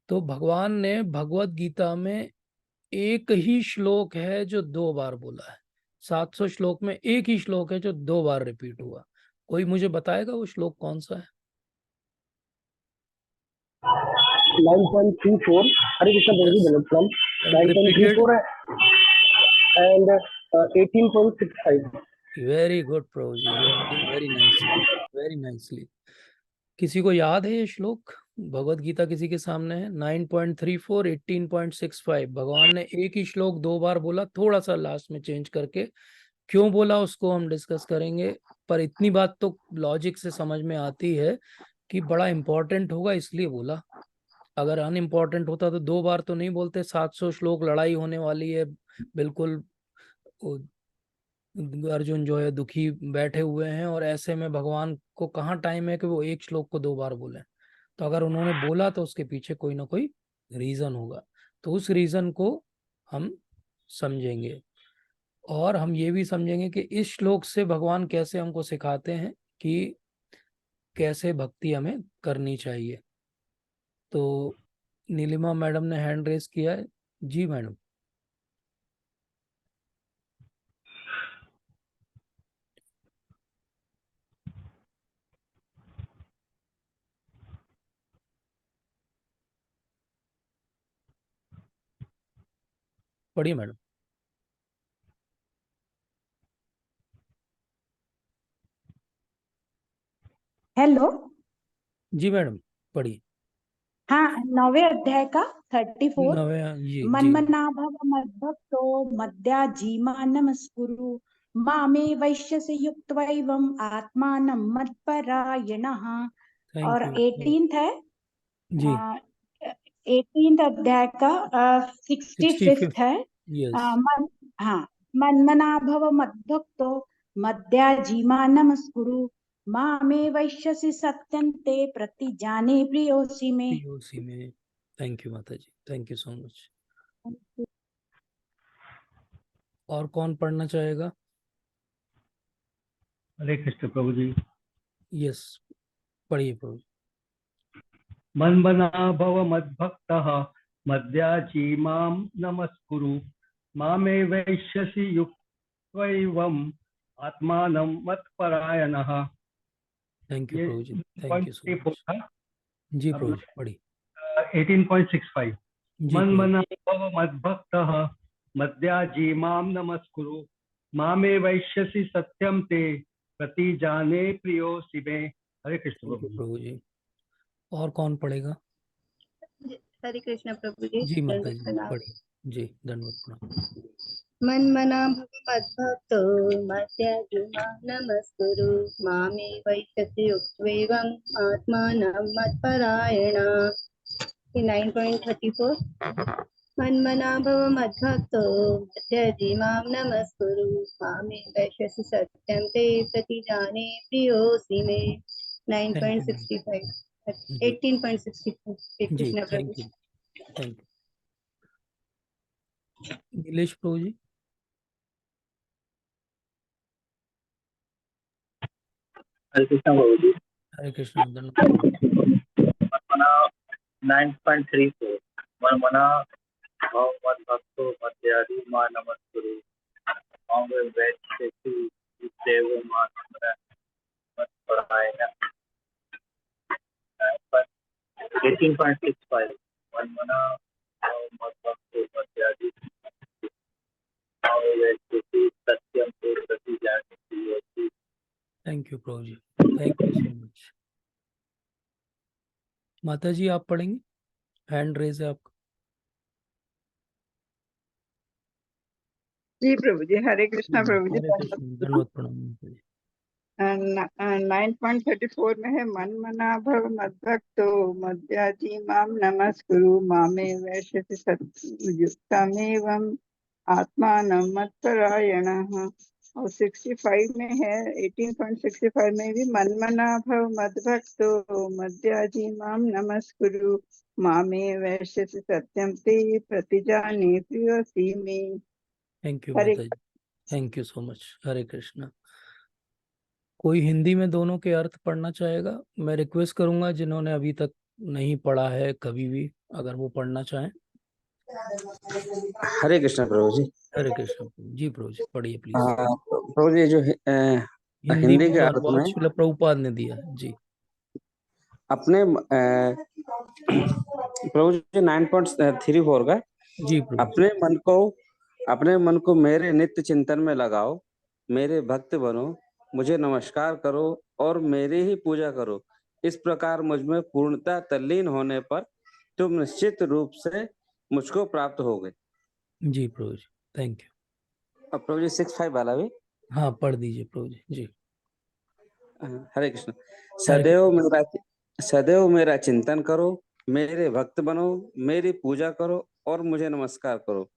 तो भगवान ने भगवत गीता में एक ही श्लोक है जो 2 बार बोला है। 700 श्लोक में एक ही श्लोक है जो 2 बार रिपीट हुआ। कोई मुझे बताएगा वो श्लोक कौन सा है? 9.34 हरे कृष्ण प्रभु जी यस, बोलो from and repeated. 9.34 and 18.65। Very good Prabhu ji, you are reading very nicely, very nicely. किसी को याद है ये श्लोक? भगवत गीता किसी के सामने है? 9.34, 18.65। भगवान ने एक ही श्लोक 2 बार बोला, थोड़ा सा लास्ट में चेंज करके। क्यों बोला उसको हम डिस्कस करेंगे, पर इतनी बात तो लॉजिक से समझ में आती है कि बड़ा इंपॉर्टेंट होगा इसलिए बोला। अगर अनइम्पॉर्टेंट होता तो 2 बार तो नहीं बोलते। 700 श्लोक, लड़ाई होने वाली है बिल्कुल, अर्जुन जो है दुखी बैठे हुए हैं, और ऐसे में भगवान को कहाँ टाइम है कि वो एक श्लोक को 2 बार बोले। तो अगर उन्होंने बोला तो उसके पीछे कोई ना कोई रीजन होगा। तो उस रीजन को हम समझेंगे, और हम ये भी समझेंगे कि इस श्लोक से भगवान कैसे हमको सिखाते हैं कि कैसे भक्ति हमें करनी चाहिए। तो नीलिमा मैडम ने हैंड रेस किया है। जी मैडम। पढ़िए मैडम। हेलो। जी मैडम, पढ़िए। हाँ, 9वें अध्याय का 34। नवे, जी जी। मन्मनाभव मद्भक्तो मद्याजीमा नमस्कुरु मामे वैश्यसे युक्त्वैवम् आत्मानं मत्परायणः। थैंक और यू। 18th है, जी। 18th अध्याय का 65th 65th। है। यस। हाँ, मन्मनाभव मद्भक्तो मद्याजीमा नमस्कुरु मामे वैश्यसि सत्यं ते प्रतिजाने प्रियोऽसि मे। पीओसी में। थैंक यू माता जी, थैंक यू सो मच। और कौन पढ़ना चाहेगा? हरे कृष्ण प्रभु जी। यस, पढ़िए प्रभु। मन्मना भव मद्भक्तः मद्याजी मां नमस्कुरु मामे वैश्यसि युक्त्वैवम् आत्मानं मत्परायणः। थैंक यू ये प्रभु ji, thank you so 18.34 much. था। जी अब प्रभु जी, पढ़िए। 18.65। जी पढ़िए। मन्मना भव मद्भक्तः मद्याजी मां नमस्कुरु मामे वैश्यसि सत्यं ते प्रतिजाने प्रियोऽसि मे। हरे कृष्ण थैंक प्रभु यू जी। प्रभु जी। और कौन पढ़ेगा? हरे कृष्ण प्रभु जी। जी माता दंडवत जी, प्रणाम। पढ़िए। जी, दंडवत प्रणाम। मन्मना भव मद्भक्तो मद्याजुमा नमस्कुरु मामे वैश्यसि युक्त्वैवम् आत्मानं मत्परायण। 9.34। मन्मना भव मद्भक्तो मद्याजिमां नमस्कुरु मामे वैश्यसि सत्यं ते प्रतिजाने प्रियोऽसि मे। Thank you. 9.65। जी 18.64। श्री जी, कृष्ण प्रभु थैंक यू। जी। Thank you. नीलेश प्रभु जी। हरे कृष्ण प्रभु जी। हरे कृष्ण, दंडवत प्रणाम। मना 9.34 मना भव मद्भक्तो मद्याजी मां नमस्कुरु मामे वैश्यसि युक्त्वैवम् मत्परायणः। 18.65 मना भव मद्भक्तो मद्याजी मामे वैश्यसि सत्यं ते प्रतिजाने प्रियोऽसि। थैंक यू प्रभु ji, thank you so much. माता जी आप पढ़ेंगे? हैंड रेज है आपका। जी प्रभु जी, हरे कृष्णा प्रभु जी। हरे कृष्ण, दंडवत प्रणाम माता जी। 9.34 में है, मन मना भव मद्भक्तो मद्याजी माम नमस्कुरु मामे वैश्यसि सत्युक्तमेवं आत्मानं मत्परायणः। और 65 में है, 18.65 में भी, मन मना भव मद्भक्तो मद्याजी माम नमस्कुरु मामे वैश्यसि सत्यं ते प्रतिजाने प्रियोऽसि मे। थैंक यू हरे माता जी, थैंक यू सो मच। हरे कृष्णा। कोई हिंदी में दोनों के अर्थ पढ़ना चाहेगा? मैं रिक्वेस्ट करूंगा जिन्होंने अभी तक नहीं पढ़ा है कभी भी, अगर वो पढ़ना चाहें। हरे कृष्ण प्रभु जी। हरे कृष्ण जी। प्रभु जी पढ़िए प्लीज। प्रभु जी, जो हिंदी हिंदी में के जो अर्थ अनुवाद में श्रील प्रभुपाद ने दिया है जी। अपने प्रभु जी 9.34 का, जी प्रभु। अपने मन को मेरे नित्य चिंतन में लगाओ, मेरे भक्त बनो, मुझे नमस्कार करो और मेरी ही पूजा करो। इस प्रकार मुझ में पूर्णतः तल्लीन होने पर तुम निश्चित रूप से मुझको प्राप्त होगे। जी प्रभु जी, थैंक यू। अब प्रभु जी 65 वाला भी। हाँ पढ़ दीजिए प्रभु जी। जी। हरे कृष्ण। हरे कृष्ण। सदैव मेरा चिंतन करो, मेरे भक्त बनो, मेरी पूजा करो और मुझे नमस्कार करो।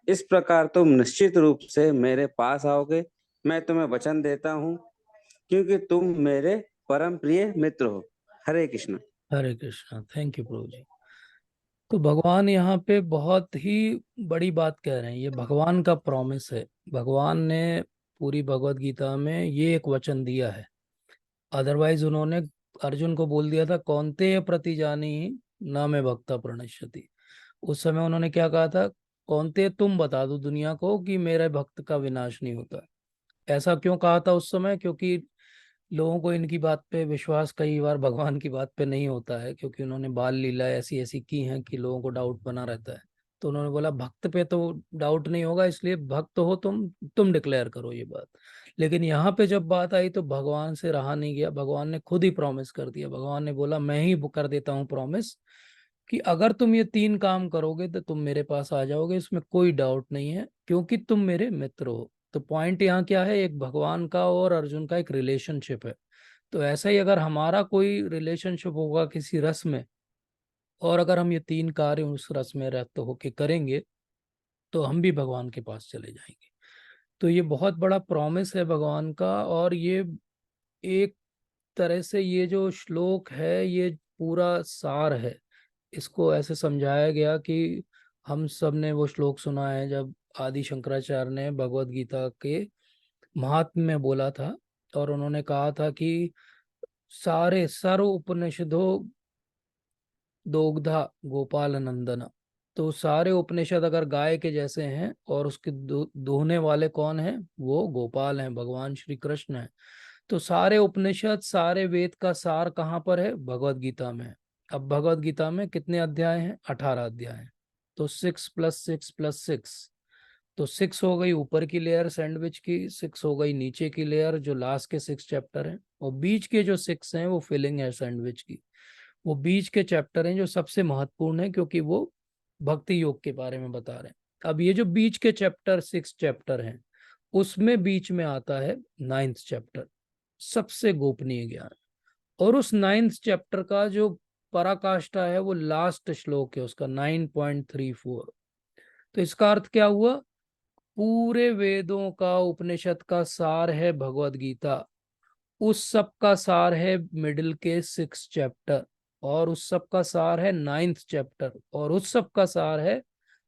इस प्रकार तुम निश्चित रूप से मेरे पास आओगे। मैं तुम्हें वचन देता हूँ, क्योंकि तुम मेरे परम प्रिय मित्र हो। हरे कृष्ण। हरे कृष्णा, थैंक यू प्रभु जी। तो भगवान यहाँ पे बहुत ही बड़ी बात कह रहे हैं। ये भगवान का प्रॉमिस है। भगवान ने पूरी भगवत गीता में ये एक वचन दिया है। अदरवाइज उन्होंने अर्जुन को बोल दिया था, कौन्तेय प्रतिजानी न मे भक्ता प्रणश्यति। उस समय उन्होंने क्या कहा था, कौन्तेय तुम बता दो दुनिया को कि मेरे भक्त का विनाश नहीं होता। ऐसा क्यों कहा था उस समय? क्योंकि लोगों को इनकी बात पे विश्वास कई बार भगवान की बात पे नहीं होता है, क्योंकि उन्होंने बाल लीला ऐसी ऐसी की हैं कि लोगों को डाउट बना रहता है। तो उन्होंने बोला भक्त पे तो डाउट नहीं होगा, इसलिए भक्त हो तुम डिक्लेयर करो ये बात। लेकिन यहाँ पे जब बात आई तो भगवान से रहा नहीं गया। भगवान ने खुद ही प्रॉमिस कर दिया। भगवान ने बोला मैं ही कर देता हूँ प्रॉमिस कि अगर तुम ये 3 काम करोगे तो तुम मेरे पास आ जाओगे, इसमें कोई डाउट नहीं है, क्योंकि तुम मेरे मित्र हो। तो पॉइंट यहाँ क्या है, एक भगवान का और अर्जुन का एक रिलेशनशिप है। तो ऐसा ही अगर हमारा कोई रिलेशनशिप होगा किसी रस में, और अगर हम ये 3 कार्य उस रस में रहते होके करेंगे, तो हम भी भगवान के पास चले जाएंगे। तो ये बहुत बड़ा प्रॉमिस है भगवान का। और ये एक तरह से ये जो श्लोक है ये पूरा सार है। इसको ऐसे समझाया गया कि हम सब ने वो श्लोक सुना है जब आदि शंकराचार्य ने भगवत गीता के महात्म्य में बोला था। और उन्होंने कहा था कि सारे सर्व उपनिषदों दोग्धा गोपाल नंदन। तो सारे उपनिषद अगर गाय के जैसे हैं और उसके दोहने वाले कौन हैं? वो गोपाल हैं, भगवान श्री कृष्ण हैं। तो सारे उपनिषद सारे वेद का सार कहाँ पर है? भगवत गीता में। अब भगवत गीता में कितने अध्याय हैं? 18 अध्याय हैं। तो 6 + 6 + 6, तो 6 हो गई ऊपर की लेयर सैंडविच की, 6 हो गई नीचे की लेयर जो लास्ट के 6 चैप्टर हैं, और बीच के जो 6 हैं वो फिलिंग है सैंडविच की। वो बीच के चैप्टर हैं जो सबसे महत्वपूर्ण है, क्योंकि वो भक्ति योग के बारे में बता रहे हैं। अब ये जो बीच के चैप्टर 6 चैप्टर हैं, उसमें बीच में आता है 9th चैप्टर, सबसे गोपनीय ज्ञान। और उस 9th चैप्टर का जो पराकाष्ठा है वो लास्ट श्लोक है उसका, 9.34। तो इसका अर्थ क्या हुआ? पूरे वेदों का उपनिषद का सार है भगवत गीता। उस सब का सार है मिडिल के 6 चैप्टर, और उस सब का सार है 9th चैप्टर, और उस सब का सार है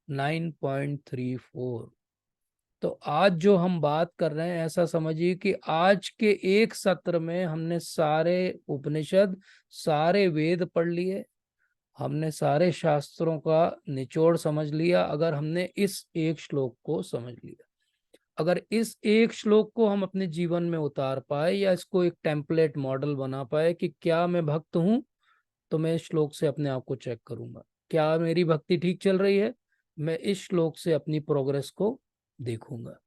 9.34। तो आज जो हम बात कर रहे हैं, ऐसा समझिए कि आज के एक सत्र में हमने सारे उपनिषद सारे वेद पढ़ लिए, हमने सारे शास्त्रों का निचोड़ समझ लिया। अगर हमने इस एक श्लोक को समझ लिया, अगर इस एक श्लोक को हम अपने जीवन में उतार पाए, या इसको एक टेम्पलेट मॉडल बना पाए कि क्या मैं भक्त हूं, तो मैं इस श्लोक से अपने आप को चेक करूंगा। क्या मेरी भक्ति ठीक चल रही है? मैं इस श्लोक से अपनी प्रोग्रेस को देखूंगा।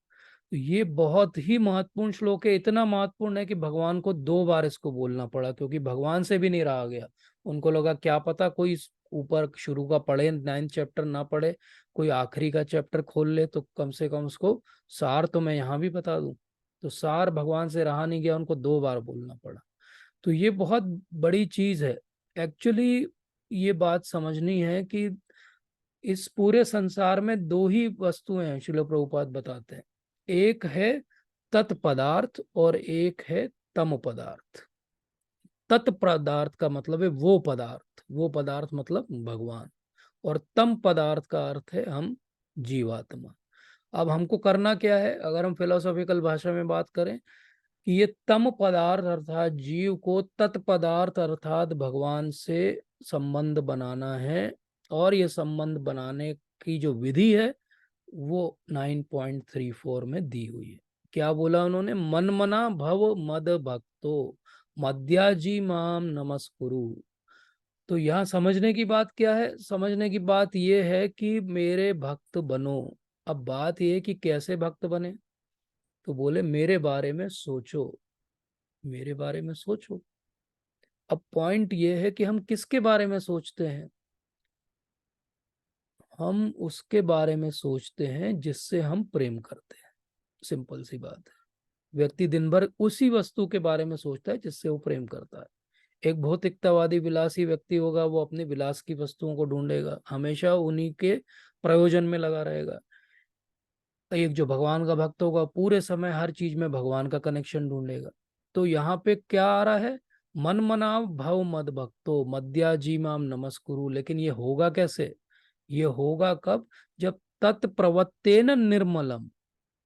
तो ये बहुत ही महत्वपूर्ण श्लोक है, इतना महत्वपूर्ण है कि भगवान को 2 बार इसको बोलना पड़ा, क्योंकि भगवान से भी नहीं रहा गया। उनको लगा क्या पता कोई ऊपर शुरू का पढ़े, 9th चैप्टर ना पढ़े, कोई आखिरी का चैप्टर खोल ले, तो कम से कम उसको सार तो मैं यहाँ भी बता दूं। तो सार भगवान से रहा नहीं गया, उनको 2 बार बोलना पड़ा। तो ये बहुत बड़ी चीज है एक्चुअली। ये बात समझनी है कि इस पूरे संसार में 2 ही वस्तुएं हैं, श्रील प्रभुपाद बताते हैं। एक है तत्पदार्थ और एक है तम पदार्थ। तत्पदार्थ का मतलब है वो पदार्थ, वो पदार्थ मतलब भगवान, और तम पदार्थ का अर्थ है हम जीवात्मा। अब हमको करना क्या है, अगर हम फिलोसॉफिकल भाषा में बात करें कि ये तम पदार्थ अर्थात जीव को तत्पदार्थ अर्थात भगवान से संबंध बनाना है। और ये संबंध बनाने की जो विधि है वो 9.34 में दी हुई है। क्या बोला उन्होंने, मन मना भव मद भक्तो मद्याजी माम नमस्कुरु। तो यहाँ समझने की बात क्या है, समझने की बात ये है कि मेरे भक्त बनो। अब बात ये है कि कैसे भक्त बने, तो बोले मेरे बारे में सोचो, मेरे बारे में सोचो। अब पॉइंट ये है कि हम किसके बारे में सोचते हैं, हम उसके बारे में सोचते हैं जिससे हम प्रेम करते हैं। सिंपल सी बात है। व्यक्ति दिन भर उसी वस्तु के बारे में सोचता है जिससे वो प्रेम करता है। एक भौतिकतावादी विलासी व्यक्ति होगा, वो अपने विलास की वस्तुओं को ढूंढेगा, हमेशा उन्हीं के प्रयोजन में लगा रहेगा। एक जो भगवान का भक्त होगा पूरे समय हर चीज में भगवान का कनेक्शन ढूंढेगा। तो यहाँ पे क्या आ रहा है, मन मनाव भव मद भक्तो मद्याजी माम नमस्कुरु। लेकिन ये होगा कैसे, ये होगा कब, जब तत्प्रवत्तेन निर्मलम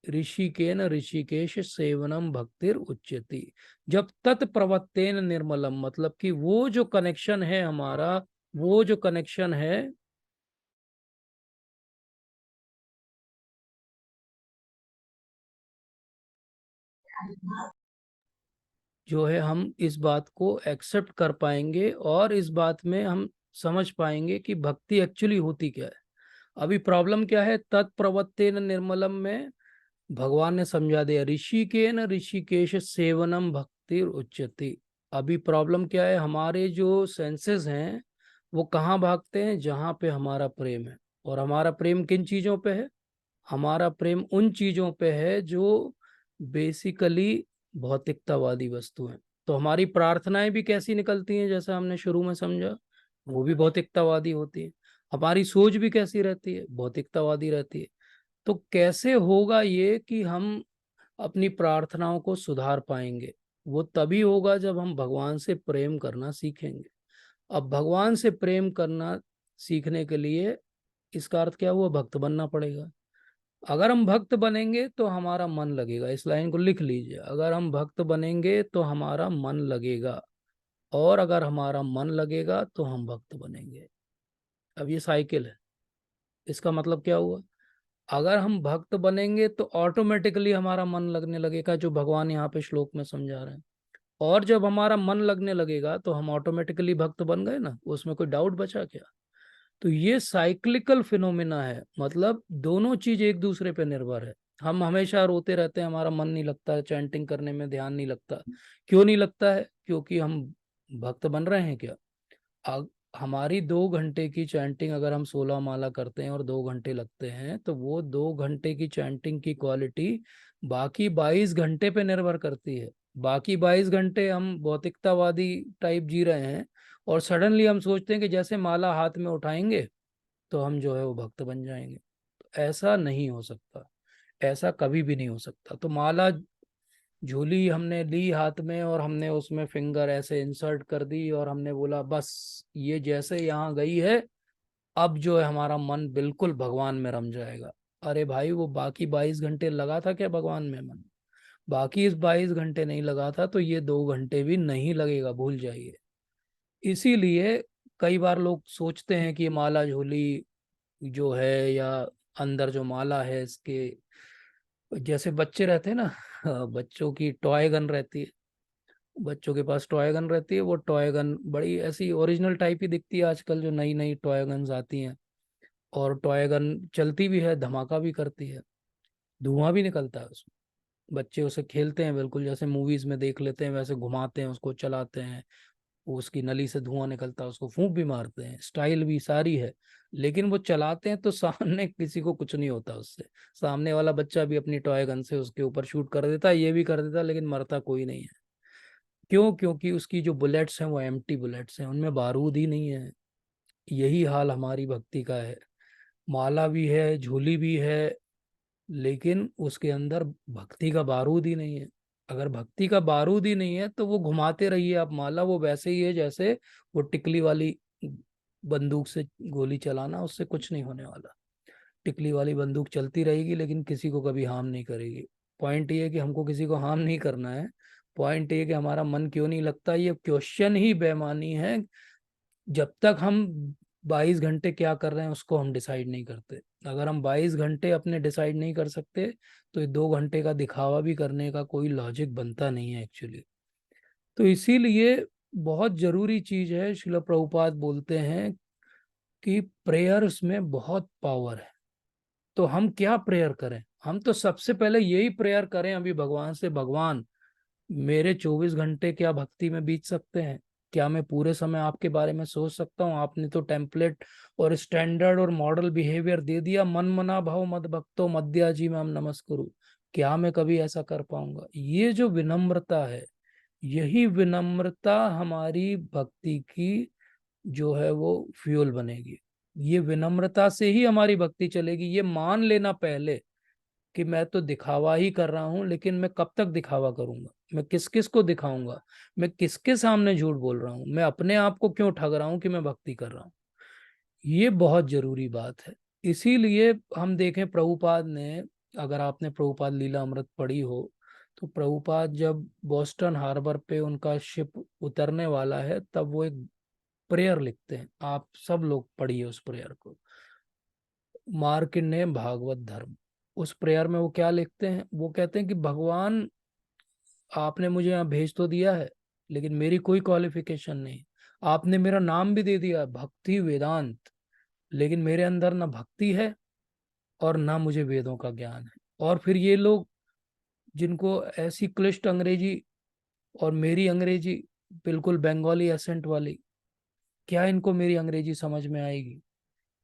ऋषिकेन ऋषिकेश सेवनम भक्तिर उच्यति। जब तत्प्रवत्तेन निर्मलम मतलब कि वो जो कनेक्शन है हमारा, वो जो कनेक्शन है जो है, हम इस बात को एक्सेप्ट कर पाएंगे और इस बात में हम समझ पाएंगे कि भक्ति एक्चुअली होती क्या है। अभी प्रॉब्लम क्या है, तत्प्रवत्तेन निर्मलम में भगवान ने समझा दिया, ऋषिकेन ऋषिकेश सेवनम भक्तिर उच्यति। अभी प्रॉब्लम क्या है, हमारे जो सेंसेस हैं वो कहाँ भागते हैं, जहाँ पे हमारा प्रेम है। और हमारा प्रेम किन चीजों पे है, हमारा प्रेम उन चीजों पे है जो बेसिकली भौतिकतावादी वस्तु हैं। तो हमारी प्रार्थनाएं भी कैसी निकलती हैं, जैसा हमने शुरू में समझा, वो भी भौतिकतावादी होती है। हमारी सोच भी कैसी रहती है, भौतिकतावादी रहती है। तो कैसे होगा ये कि हम अपनी प्रार्थनाओं को सुधार पाएंगे, वो तभी होगा जब हम भगवान से प्रेम करना सीखेंगे। अब भगवान से प्रेम करना सीखने के लिए इसका अर्थ क्या हुआ, भक्त बनना पड़ेगा। अगर हम भक्त बनेंगे तो हमारा मन लगेगा, इस लाइन को लिख लीजिए, अगर हम भक्त बनेंगे तो हमारा मन लगेगा, और अगर हमारा मन लगेगा तो हम भक्त बनेंगे। अब ये साइकिल है। इसका मतलब क्या हुआ, अगर हम भक्त बनेंगे तो ऑटोमेटिकली हमारा मन लगने लगेगा, जो भगवान यहाँ पे श्लोक में समझा रहे हैं। और जब हमारा मन लगने लगेगा तो हम ऑटोमेटिकली भक्त बन गए ना, उसमें कोई डाउट बचा क्या। तो ये साइक्लिकल फिनोमिना है, मतलब दोनों चीज एक दूसरे पे निर्भर है। हम हमेशा रोते रहते हैं, हमारा मन नहीं लगता, चैंटिंग करने में ध्यान नहीं लगता। क्यों नहीं लगता है, क्योंकि हम भक्त बन रहे हैं क्या। हमारी 2 घंटे की चैंटिंग अगर हम 16 माला करते हैं और 2 घंटे लगते हैं, तो वो 2 घंटे की चैंटिंग की क्वालिटी बाकी 22 घंटे पे निर्भर करती है। बाकी 22 घंटे हम भौतिकतावादी टाइप जी रहे हैं, और सडनली हम सोचते हैं कि जैसे माला हाथ में उठाएंगे तो हम जो है वो भक्त बन जाएंगे। तो ऐसा नहीं हो सकता, ऐसा कभी भी नहीं हो सकता। तो माला झूली हमने ली हाथ में और हमने उसमें फिंगर ऐसे इंसर्ट कर दी और हमने बोला बस ये जैसे यहाँ गई है, अब जो है हमारा मन बिल्कुल भगवान में रम जाएगा। अरे भाई, वो बाकी 22 घंटे लगा था क्या भगवान में मन, बाकी इस 22 घंटे नहीं लगा था, तो ये 2 घंटे भी नहीं लगेगा, भूल जाइए। इसीलिए कई बार लोग सोचते हैं कि माला झोली जो है, या अंदर जो माला है इसके, जैसे बच्चे रहते हैं ना, बच्चों की टॉय गन रहती है, बच्चों के पास टॉय गन रहती है। वो टॉय गन बड़ी ऐसी ओरिजिनल टाइप ही दिखती है आजकल, जो नई नई टॉय गन्स आती हैं, और टॉय गन चलती भी है, धमाका भी करती है। धुआं भी निकलता है उसमें। बच्चे उसे खेलते हैं, बिल्कुल जैसे मूवीज में देख लेते हैं वैसे घुमाते हैं उसको, चलाते हैं, वो उसकी नली से धुआं निकलता है, उसको फूंक भी मारते हैं, स्टाइल भी सारी है। लेकिन वो चलाते हैं तो सामने किसी को कुछ नहीं होता उससे। सामने वाला बच्चा भी अपनी टॉय गन से उसके ऊपर शूट कर देता है, ये भी कर देता है, लेकिन मरता कोई नहीं है। क्यों? क्योंकि उसकी जो बुलेट्स हैं वो एम्प्टी बुलेट्स हैं, उनमें बारूद ही नहीं है। यही हाल हमारी भक्ति का है। माला भी है, झोली भी है, लेकिन उसके अंदर भक्ति का बारूद ही नहीं है। अगर भक्ति का बारूद ही नहीं है तो वो घुमाते रहिए आप माला, वो वैसे ही है जैसे वो टिकली वाली बंदूक से गोली चलाना, उससे कुछ नहीं होने वाला। टिकली वाली बंदूक चलती रहेगी लेकिन किसी को कभी हार्म नहीं करेगी। पॉइंट ये है कि हमको किसी को हार्म नहीं करना है। पॉइंट ये कि हमारा मन क्यों नहीं लगता, ये क्वेश्चन ही बेमानी है। जब तक हम 22 घंटे क्या कर रहे हैं उसको हम डिसाइड नहीं करते। अगर हम 22 घंटे अपने डिसाइड नहीं कर सकते तो ये 2 घंटे का दिखावा भी करने का कोई लॉजिक बनता नहीं है एक्चुअली। तो इसीलिए बहुत जरूरी चीज है, श्रील प्रभुपाद बोलते हैं कि प्रेयर्स में बहुत पावर है। तो हम क्या प्रेयर करें? हम तो सबसे पहले यही प्रेयर करें अभी भगवान से, भगवान मेरे 24 घंटे क्या भक्ति में बीत सकते हैं? क्या मैं पूरे समय आपके बारे में सोच सकता हूँ? आपने तो टेम्पलेट और स्टैंडर्ड और मॉडल बिहेवियर दे दिया, मन मना भाव मद भक्तो मद्याजी मैम नमस्कुरु। क्या मैं कभी ऐसा कर पाऊंगा? ये जो विनम्रता है, यही विनम्रता हमारी भक्ति की जो है वो फ्यूल बनेगी। ये विनम्रता से ही हमारी भक्ति चलेगी। ये मान लेना पहले कि मैं तो दिखावा ही कर रहा हूं, लेकिन मैं कब तक दिखावा करूंगा? मैं किस किस को दिखाऊंगा? मैं किसके सामने झूठ बोल रहा हूं? मैं अपने आप को क्यों ठग रहा हूं कि मैं भक्ति कर रहा हूं? ये बहुत जरूरी बात है। इसीलिए हम देखें प्रभुपाद ने, अगर आपने प्रभुपाद लीला अमृत पढ़ी हो, तो प्रभुपाद जब बोस्टन हार्बर पे उनका शिप उतरने वाला है तब वो एक प्रेयर लिखते हैं। आप सब लोग पढ़िए उस प्रेयर को, मार्कंडेय भागवत धर्म। उस प्रेयर में वो क्या लिखते हैं? वो कहते हैं कि भगवान आपने मुझे यहाँ भेज तो दिया है, लेकिन मेरी कोई क्वालिफिकेशन नहीं। आपने मेरा नाम भी दे दिया भक्ति वेदांत, लेकिन मेरे अंदर ना भक्ति है और ना मुझे वेदों का ज्ञान है। और फिर ये लोग जिनको ऐसी क्लिष्ट अंग्रेजी, और मेरी अंग्रेजी बिल्कुल बंगाली एसेंट वाली, क्या इनको मेरी अंग्रेजी समझ में आएगी?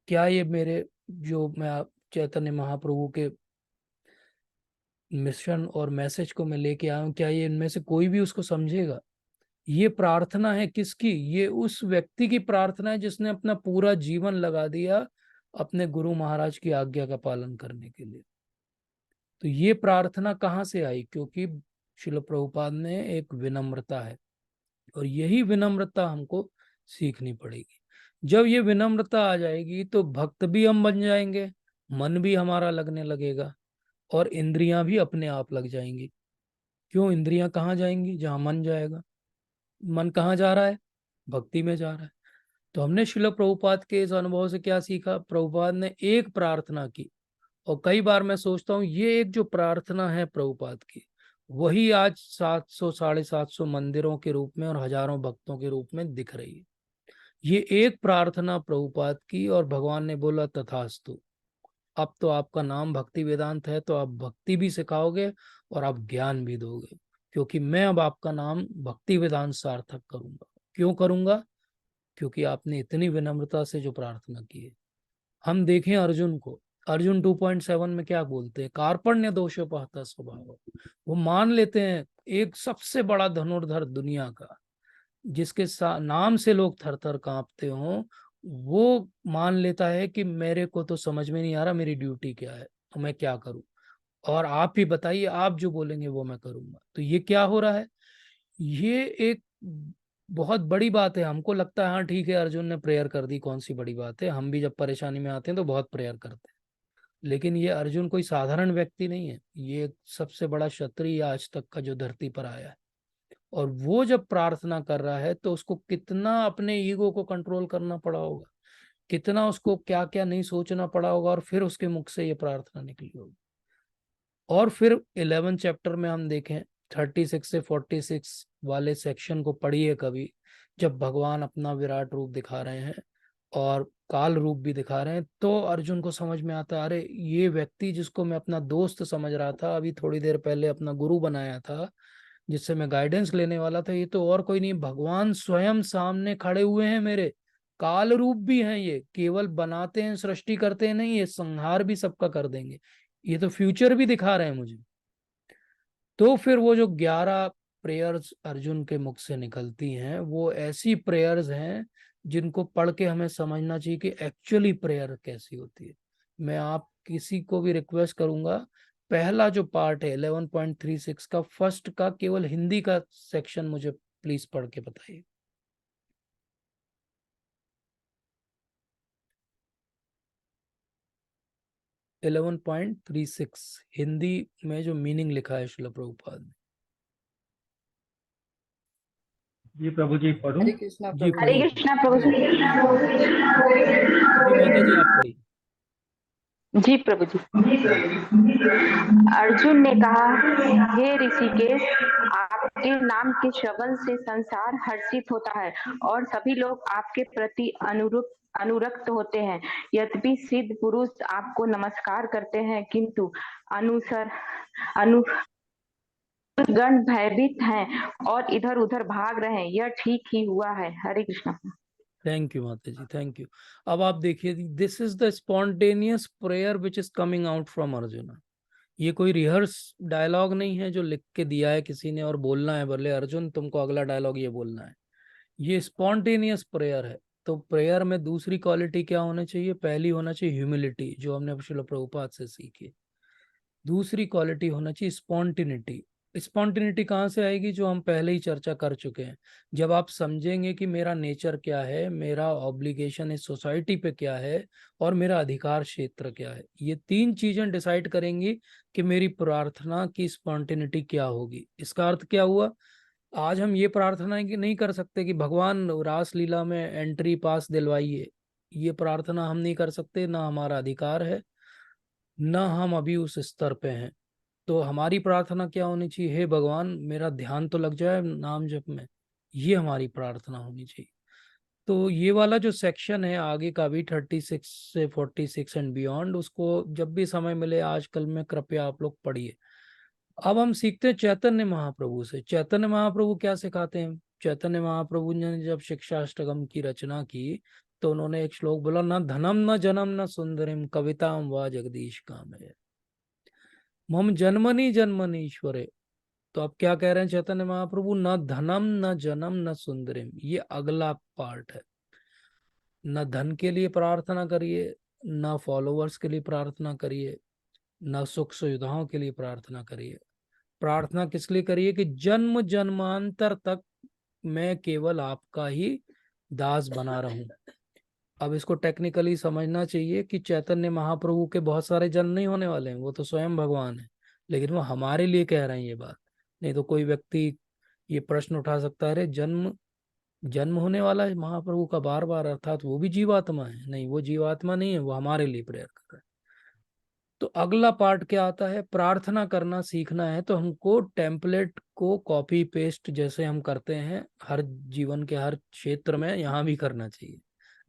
क्या ये मेरे जो मैं चैतन्य महाप्रभु के मिशन और मैसेज को मैं लेके आया हूँ, क्या ये इनमें से कोई भी उसको समझेगा? ये प्रार्थना है किसकी? ये उस व्यक्ति की प्रार्थना है जिसने अपना पूरा जीवन लगा दिया अपने गुरु महाराज की आज्ञा का पालन करने के लिए। तो ये प्रार्थना कहाँ से आई? क्योंकि शिल प्रभुपाद ने एक विनम्रता है, और यही विनम्रता हमको सीखनी पड़ेगी। जब ये विनम्रता आ जाएगी तो भक्त भी हम बन जाएंगे, मन भी हमारा लगने लगेगा, और इंद्रियां भी अपने आप लग जाएंगी। क्यों? इंद्रियां कहाँ जाएंगी? जहां मन जाएगा। मन कहाँ जा रहा है? भक्ति में जा रहा है। तो हमने शिल प्रभुपाद के इस अनुभव से क्या सीखा? प्रभुपाद ने एक प्रार्थना की, और कई बार मैं सोचता हूँ ये एक जो प्रार्थना है प्रभुपाद की, वही आज 700 750 मंदिरों के रूप में और हजारों भक्तों के रूप में दिख रही है। ये एक प्रार्थना प्रभुपाद की, और भगवान ने बोला तथास्तु। अब तो आपका नाम भक्ति वेदांत है, तो आप भक्ति भी सिखाओगे और आप ज्ञान भी दोगे, क्योंकि मैं अब आपका नाम भक्ति वेदांत सार्थक करूंगा। क्यों करूंगा? क्योंकि आपने इतनी विनम्रता से जो प्रार्थना की है। हम देखें अर्जुन को, अर्जुन 2.7 में क्या बोलते हैं? कार्पण्य दोषोपहत स्वभाव। वो मान लेते हैं एक सबसे बड़ा धनुर्धर दुनिया का, जिसके नाम से लोग थर थर कांपते हों, वो मान लेता है कि मेरे को तो समझ में नहीं आ रहा मेरी ड्यूटी क्या है, तो मैं क्या करूं, और आप ही बताइए, आप जो बोलेंगे वो मैं करूंगा। तो ये क्या हो रहा है? ये एक बहुत बड़ी बात है। हमको लगता है हाँ ठीक है, अर्जुन ने प्रेयर कर दी, कौन सी बड़ी बात है, हम भी जब परेशानी में आते हैं तो बहुत प्रेयर करते हैं। लेकिन ये अर्जुन कोई साधारण व्यक्ति नहीं है, ये सबसे बड़ा क्षत्रिय आज तक का जो धरती पर आया है। और वो जब प्रार्थना कर रहा है तो उसको कितना अपने ईगो को कंट्रोल करना पड़ा होगा, कितना उसको क्या क्या नहीं सोचना पड़ा होगा, और फिर उसके मुख से ये प्रार्थना निकली होगी। और फिर 11 चैप्टर में हम देखें 36 से 46 वाले सेक्शन को पढ़िए कभी, जब भगवान अपना विराट रूप दिखा रहे हैं और काल रूप भी दिखा रहे हैं। तो अर्जुन को समझ में आता है, अरे ये व्यक्ति जिसको मैं अपना दोस्त समझ रहा था, अभी थोड़ी देर पहले अपना गुरु बनाया था, जिससे मैं गाइडेंस लेने वाला था, ये तो और कोई नहीं, भगवान स्वयं सामने खड़े हुए हैं मेरे। काल रूप भी हैं ये, केवल बनाते हैं सृष्टि करते हैं नहीं, ये संहार भी सबका कर देंगे, ये तो फ्यूचर भी दिखा रहे हैं मुझे। तो फिर वो जो 11 प्रेयर्स अर्जुन के मुख से निकलती हैं, वो ऐसी प्रेयर्स हैं जिनको पढ़ के हमें समझना चाहिए कि एक्चुअली प्रेयर कैसी होती है। मैं आप किसी को भी रिक्वेस्ट करूंगा, पहला जो पार्ट है 11.36 का फर्स्ट का केवल हिंदी का सेक्शन मुझे प्लीज पढ़ के बताइए। इलेवन 11.36 हिंदी में जो मीनिंग लिखा है शिला प्रभुपाद ने। जी प्रभु जी पढ़ूं? जी हरे पढ़िए। कृष्णा प्रभु जी। जी माता जी आप पढ़िए। जी प्रभु जी। अर्जुन ने कहा, हे ऋषिकेश, आपके नाम के श्रवण से संसार हर्षित होता है और सभी लोग आपके प्रति अनुरक्त होते हैं। यद्यपि सिद्ध पुरुष आपको नमस्कार करते हैं, किंतु अनुगण भयभीत हैं और इधर उधर भाग रहे हैं। यह ठीक ही हुआ है। हरे कृष्णा। थैंक यू माता जी, थैंक यू। अब आप देखिए, this is the spontaneous prayer which is coming out from Arjun. ये कोई रिहर्स डायलॉग नहीं है जो लिख के दिया है किसी ने और बोलना है, बोले अर्जुन तुमको अगला डायलॉग ये बोलना है। ये स्पॉन्टेनियस प्रेयर है। तो प्रेयर में दूसरी क्वालिटी क्या होनी चाहिए? पहली होना चाहिए ह्यूमिलिटी, जो हमने श्रील प्रभुपाद से सीखी। दूसरी क्वालिटी होना चाहिए स्पॉन्टिनिटी। स्पॉन्टिनिटी कहाँ से आएगी? जो हम पहले ही चर्चा कर चुके हैं। जब आप समझेंगे कि मेरा नेचर क्या है, मेरा ऑब्लिगेशन इस सोसाइटी पे क्या है, और मेरा अधिकार क्षेत्र क्या है, ये 3 चीजें डिसाइड करेंगी कि मेरी प्रार्थना की स्पॉन्टिनिटी क्या होगी। इसका अर्थ क्या हुआ? आज हम ये प्रार्थना नहीं कर सकते कि भगवान रासलीला में एंट्री पास दिलवाइए। ये प्रार्थना हम नहीं कर सकते, ना हमारा अधिकार है, ना हम अभी उस स्तर पे हैं। तो हमारी प्रार्थना क्या होनी चाहिए? हे भगवान मेरा ध्यान तो लग जाए नाम जप में, ये हमारी प्रार्थना होनी चाहिए। तो ये वाला जो सेक्शन है आगे का भी 36 से 46 एंड बियॉन्ड, उसको जब भी समय मिले आजकल में कृपया आप लोग पढ़िए। अब हम सीखते हैं चैतन्य महाप्रभु से। चैतन्य महाप्रभु क्या सिखाते हैं? चैतन्य महाप्रभु ने जब शिक्षाष्टकम की रचना की तो उन्होंने एक श्लोक बोला, न धनम न जनम न सुंदरिम कविताम वा जगदीश कामय मम जन्मनि जन्मनीश्वरे। तो अब क्या कह रहे हैं चैतन्य महाप्रभु? न धनम न जनम न सुंदरिम, ये अगला पार्ट है। न धन के लिए प्रार्थना करिए, न फॉलोअर्स के लिए प्रार्थना करिए, न सुख सुविधाओं के लिए प्रार्थना करिए। प्रार्थना किस लिए करिए? कि जन्म जन्मांतर तक मैं केवल आपका ही दास बना रहूं। अब इसको टेक्निकली समझना चाहिए कि चैतन्य महाप्रभु के बहुत सारे जन्म नहीं होने वाले हैं, वो तो स्वयं भगवान है, लेकिन वो हमारे लिए कह रहे हैं ये बात। नहीं तो कोई व्यक्ति ये प्रश्न उठा सकता है, अरे जन्म जन्म होने वाला है महाप्रभु का बार बार, अर्थात वो भी जीवात्मा है। नहीं, वो जीवात्मा नहीं है, वो हमारे लिए प्रेयर कर रहा है। तो अगला पार्ट क्या आता है? प्रार्थना करना सीखना है तो हमको टेम्पलेट को कॉपी पेस्ट जैसे हम करते हैं हर जीवन के हर क्षेत्र में, यहाँ भी करना चाहिए,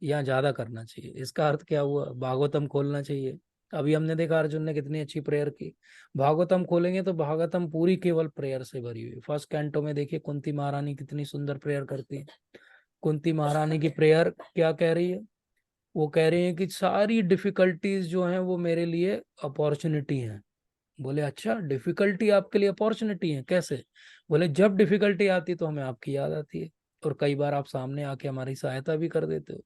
यहाँ ज्यादा करना चाहिए। इसका अर्थ क्या हुआ? भागवतम खोलना चाहिए। अभी हमने देखा अर्जुन ने कितनी अच्छी प्रेयर की। भागवतम खोलेंगे तो भागवतम पूरी केवल प्रेयर से भरी हुई। फर्स्ट कैंटो में देखिए कुंती महारानी कितनी सुंदर प्रेयर करती है। कुंती महारानी की प्रेयर क्या कह रही है? वो कह रही हैं कि सारी डिफिकल्टीज जो हैं वो मेरे लिए अपॉर्चुनिटी हैं। बोले अच्छा, डिफिकल्टी आपके लिए अपॉर्चुनिटी है? कैसे? बोले जब डिफिकल्टी आती तो हमें आपकी याद आती है, और कई बार आप सामने आके हमारी सहायता भी कर देते हो,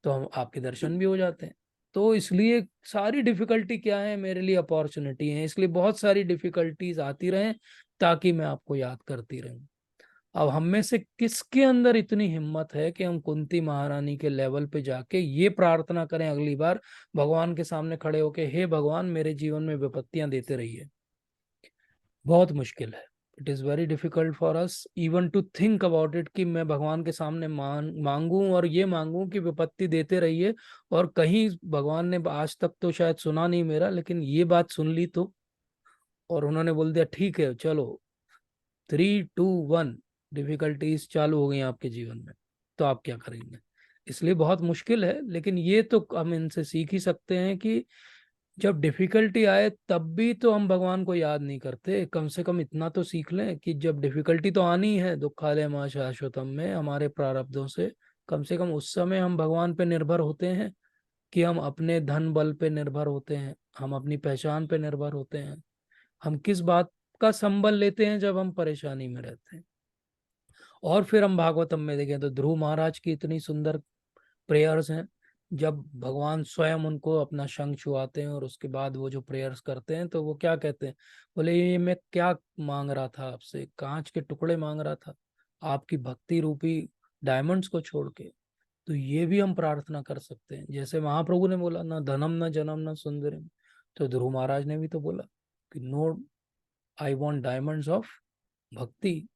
तो हम आपके दर्शन भी हो जाते हैं। तो इसलिए सारी डिफिकल्टी क्या है? मेरे लिए अपॉर्चुनिटी है। इसलिए बहुत सारी डिफिकल्टीज आती रहें ताकि मैं आपको याद करती रहूं। अब हम में से किसके अंदर इतनी हिम्मत है कि हम कुंती महारानी के लेवल पे जाके ये प्रार्थना करें अगली बार भगवान के सामने खड़े होके, हे भगवान मेरे जीवन में विपत्तियां देते रहिए? बहुत मुश्किल है। It is very difficult for us even to think about it कि मैं भगवान के सामने मांगूं और ये मांगूं कि विपत्ति देते रहिए। और कहीं भगवान ने आज तक तो शायद सुना नहीं मेरा, लेकिन ये बात सुन ली तो, और उन्होंने बोल दिया ठीक है चलो 3 2 1 डिफिकल्टीज चालू हो गई आपके जीवन में, तो आप क्या करेंगे? इसलिए बहुत मुश्किल है, लेकिन ये तो हम इनसे सीख ही सकते हैं कि जब डिफिकल्टी आए तब भी तो हम भगवान को याद नहीं करते। कम से कम इतना तो सीख लें कि जब डिफिकल्टी तो आनी है, दुखालय मां शाश्वतम में हमारे प्रारब्धों से कम उस समय हम भगवान पे निर्भर होते हैं कि हम अपने धन बल पे निर्भर होते हैं, हम अपनी पहचान पे निर्भर होते हैं, हम किस बात का संबल लेते हैं जब हम परेशानी में रहते हैं। और फिर हम भागवतम में देखें तो ध्रुव महाराज की इतनी सुंदर प्रेयर्स हैं, जब भगवान स्वयं उनको अपना शंख छुआते हैं और उसके बाद वो जो प्रेयर्स करते हैं तो वो क्या कहते हैं, बोले ये मैं क्या मांग रहा था आपसे, कांच के टुकड़े मांग रहा था, आपकी भक्ति रूपी डायमंड्स को छोड़ के। तो ये भी हम प्रार्थना कर सकते हैं, जैसे महाप्रभु ने बोला ना धनम न जनम न सुंदरम, तो ध्रुव महाराज ने भी तो बोला कि no, I want diamonds of bhakti,